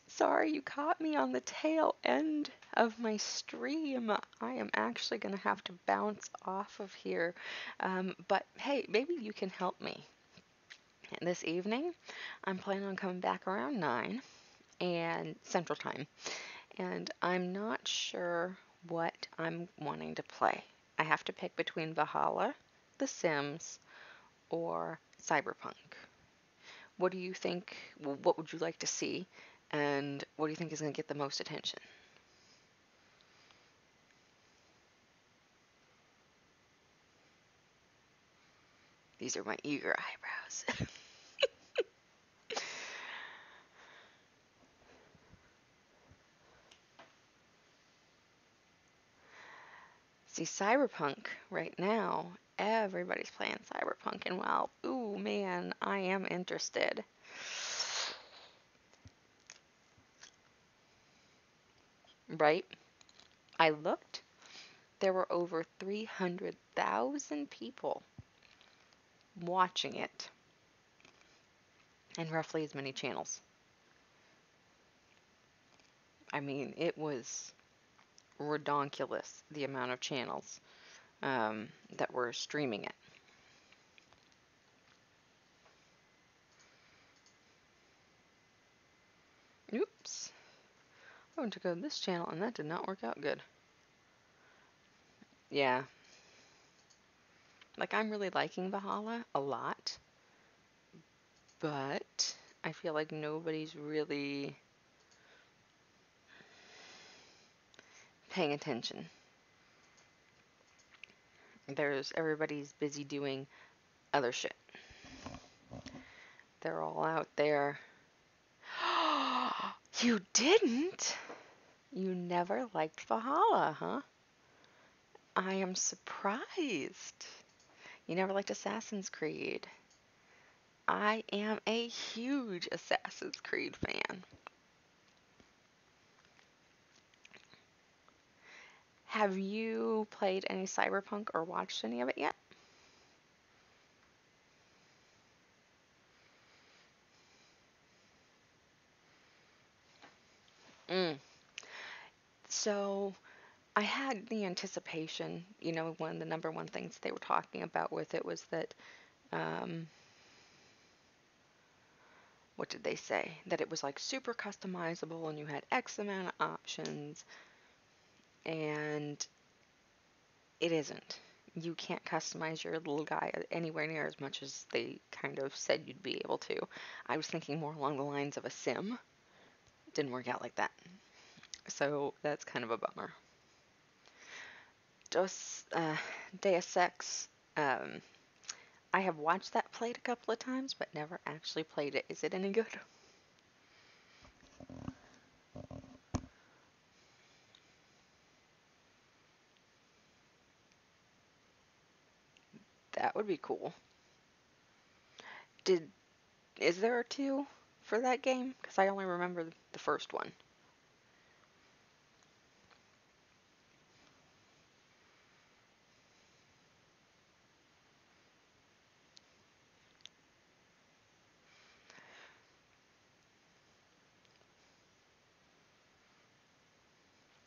Sorry, you caught me on the tail end of my stream. I am actually going to have to bounce off of here. But hey, maybe you can help me. This evening, I'm planning on coming back around 9 and Central Time. And I'm not sure what I'm wanting to play. I have to pick between Valhalla, The Sims, or Cyberpunk. What do you think? What would you like to see? And what do you think is going to get the most attention? These are my eager eyebrows. See, Cyberpunk right now, everybody's playing Cyberpunk, and wow, ooh man, I am interested. Right? I looked, there were over 300,000 people watching it, and roughly as many channels. I mean, it was redonkulous the amount of channels that were streaming it. Oops. I went to go to this channel and that did not work out good. Yeah. Like, I'm really liking Valhalla a lot, but I feel like nobody's really paying attention. Everybody's busy doing other shit. They're all out there. You didn't? You never liked Valhalla, huh? I am surprised. You never liked Assassin's Creed. I am a huge Assassin's Creed fan. Have you played any Cyberpunk or watched any of it yet? Mm. So, I had the anticipation, one of the number one things they were talking about with it was that, what did they say? That it was like super customizable and you had X amount of options, and it isn't. You can't customize your little guy anywhere near as much as they kind of said you'd be able to. I was thinking more along the lines of a sim. Didn't work out like that. So that's kind of a bummer. Deus Ex, I have watched that played a couple of times, but never actually played it. Is it any good? That would be cool. Did Is there a 2 for that game? Because I only remember the first one.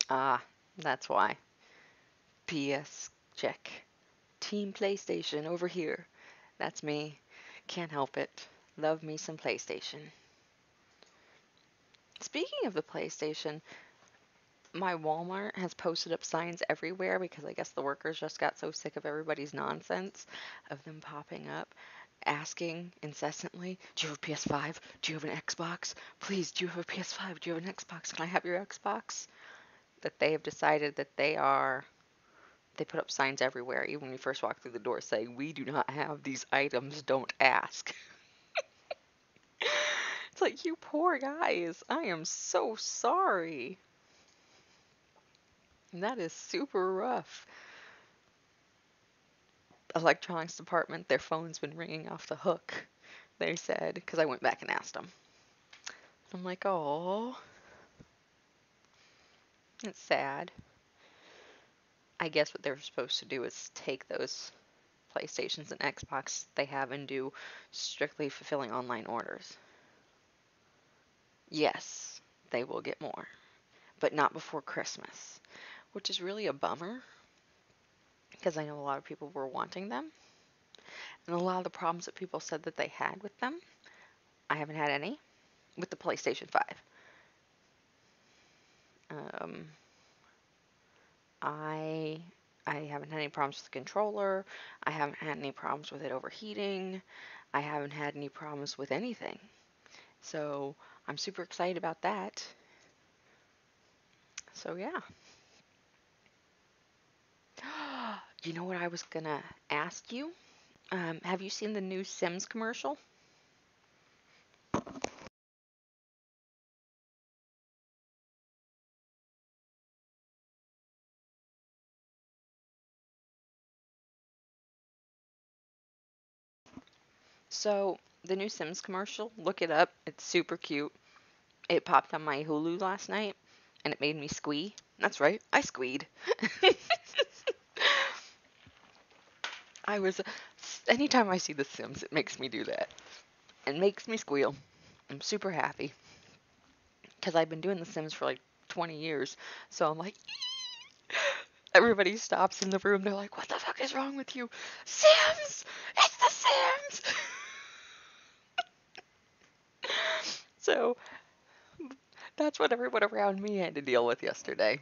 Ah, that's why. PS check. Team PlayStation over here. That's me. Can't help it. Love me some PlayStation. Speaking of the PlayStation, my Walmart has posted up signs everywhere because I guess the workers just got so sick of everybody's nonsense of them popping up, asking incessantly, do you have a PS5? Do you have an Xbox? Please, do you have a PS5? Do you have an Xbox? Can I have your Xbox? That they have decided that they put up signs everywhere, even when you first walk through the door, saying, we do not have these items, don't ask. It's like, you poor guys, I am so sorry. That is super rough. Electronics department, their phone's been ringing off the hook, they said, because I went back and asked them. I'm like, oh, it's sad. I guess what they're supposed to do is take those PlayStations and Xbox they have and do strictly fulfilling online orders. Yes, they will get more, but not before Christmas, which is really a bummer because I know a lot of people were wanting them. And a lot of the problems that people said that they had with them, I haven't had any with the PlayStation 5. Um, I I haven't had any problems with the controller. I haven't had any problems with it overheating. I haven't had any problems with anything. So I'm super excited about that. So yeah. You know what I was gonna ask you? Have you seen the new Sims commercial? So the new Sims commercial, look it up. It's super cute. It popped on my Hulu last night, and it made me squee. That's right, I squeed. I was. Anytime I see The Sims, it makes me do that. It makes me squeal. I'm super happy because I've been doing The Sims for like 20 years, so I'm like, Everybody stops in the room. They're like, what the fuck is wrong with you? Sims! It's the Sims! So that's what everyone around me had to deal with yesterday.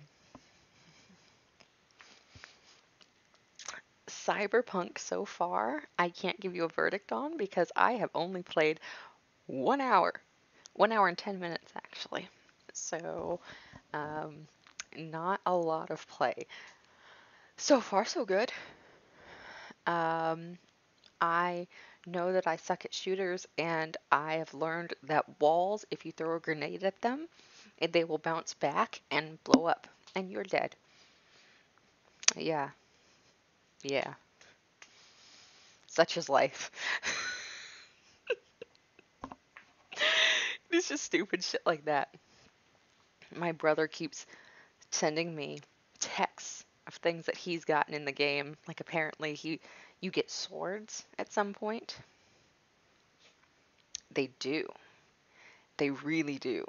Cyberpunk so far, I can't give you a verdict on because I have only played 1 hour. 1 hour and 10 minutes, actually. So, um, not a lot of play. So far, so good. Um, I know that I suck at shooters, and I have learned that walls, if you throw a grenade at them, they will bounce back and blow up, and you're dead. Yeah, yeah. Such is life. It's just stupid shit like that. My brother keeps sending me texts of things that he's gotten in the game. Like apparently you get swords at some point. They do. They really do.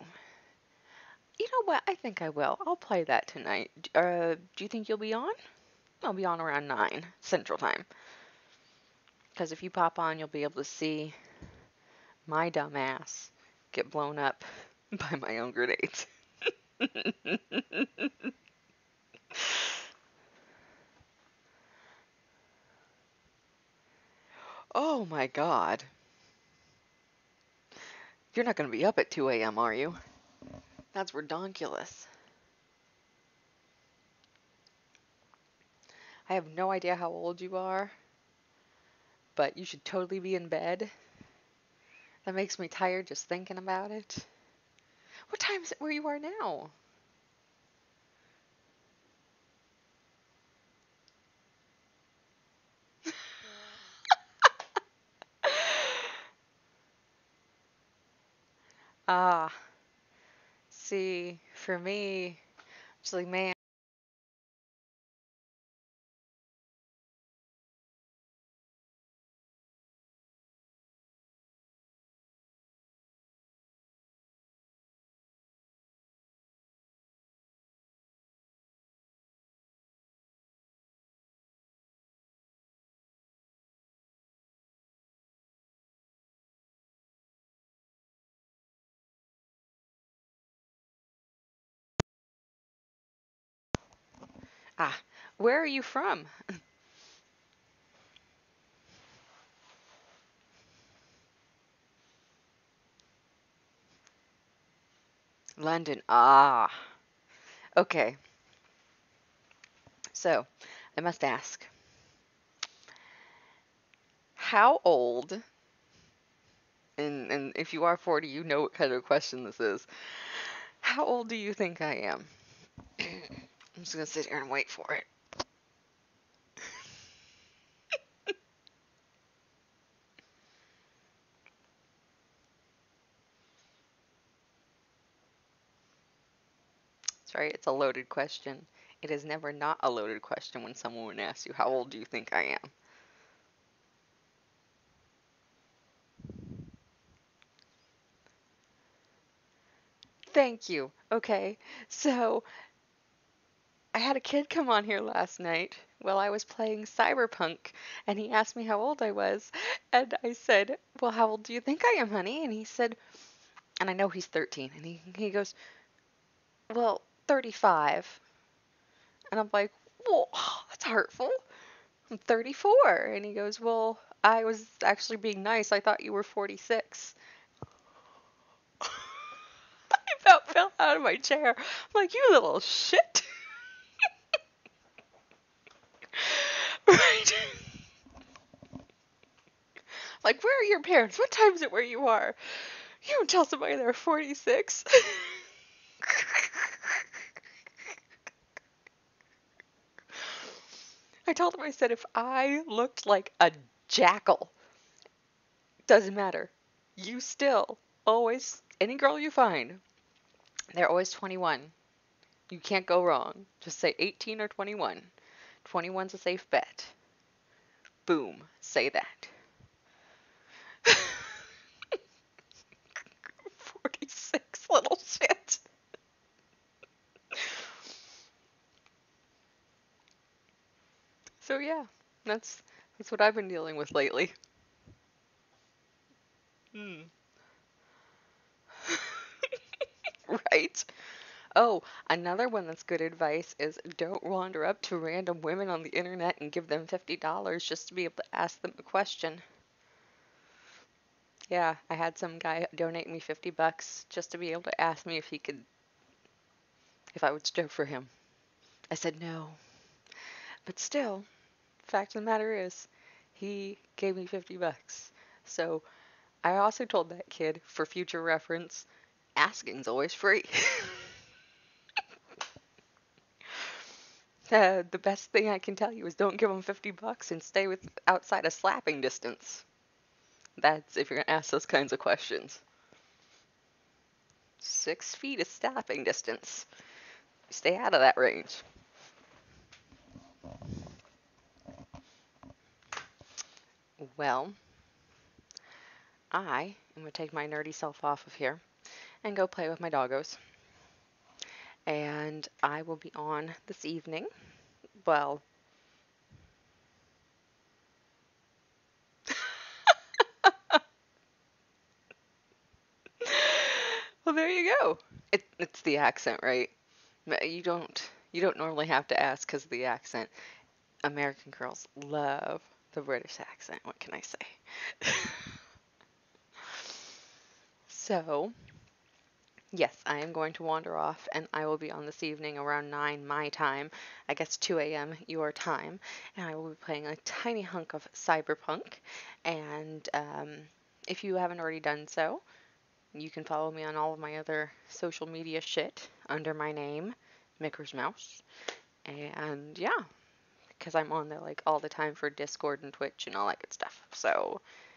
You know what? I think I will. I'll play that tonight. Do you think you'll be on? I'll be on around 9 Central Time. Because if you pop on, you'll be able to see my dumb ass get blown up by my own grenades. Oh my god. You're not going to be up at 2 a.m., are you? That's redonkulous. I have no idea how old you are, but you should totally be in bed. That makes me tired just thinking about it. What time is it where you are now? Ah, see, for me, it's like, man. Ah, where are you from? London. Ah, okay. So, I must ask, how old, and if you are 40, you know what kind of question this is. How old do you think I am? I'm just gonna sit here and wait for it. That's right, it's a loaded question. It is never not a loaded question when someone asks you, how old do you think I am? Thank you. Okay, so I had a kid come on here last night while I was playing Cyberpunk, and he asked me how old I was, and I said, well, how old do you think I am, honey? And he said, and I know he's 13, and he goes, well, 35. And I'm like, whoa, that's hurtful. I'm 34. And he goes, well, I was actually being nice. I thought you were 46. I about fell out of my chair. I'm like, you little shit. Right? Like, where are your parents? What time is it where you are? You don't tell somebody they're 46. I told him, I said, if I looked like a jackal, doesn't matter. You still always, any girl you find, they're always 21. You can't go wrong. Just say 18 or 21. 21's a safe bet. Boom. Say that. 46, little shit. yeah, that's what I've been dealing with lately. Hmm. Right? Oh, another one that's good advice is don't wander up to random women on the internet and give them $50 just to be able to ask them a question. Yeah, I had some guy donate me 50 bucks just to be able to ask me if I would stow for him. I said no. But still, fact of the matter is, he gave me 50 bucks. So I also told that kid, for future reference, asking's always free. The best thing I can tell you is don't give them 50 bucks and stay with outside of slapping distance. That's if you're gonna ask those kinds of questions. 6 feet is slapping distance. Stay out of that range. Well, I am gonna take my nerdy self off of here and go play with my doggos. And I will be on this evening. Well, well, there you go. It's the accent, right? You don't normally have to ask because of the accent. American girls love the British accent. What can I say? So, yes, I am going to wander off, and I will be on this evening around 9 my time. I guess 2 a.m. your time, and I will be playing a tiny hunk of Cyberpunk. And if you haven't already done so, you can follow me on all of my other social media shit under my name, Micker's Mouse. And yeah, because I'm on there like all the time for Discord and Twitch and all that good stuff. So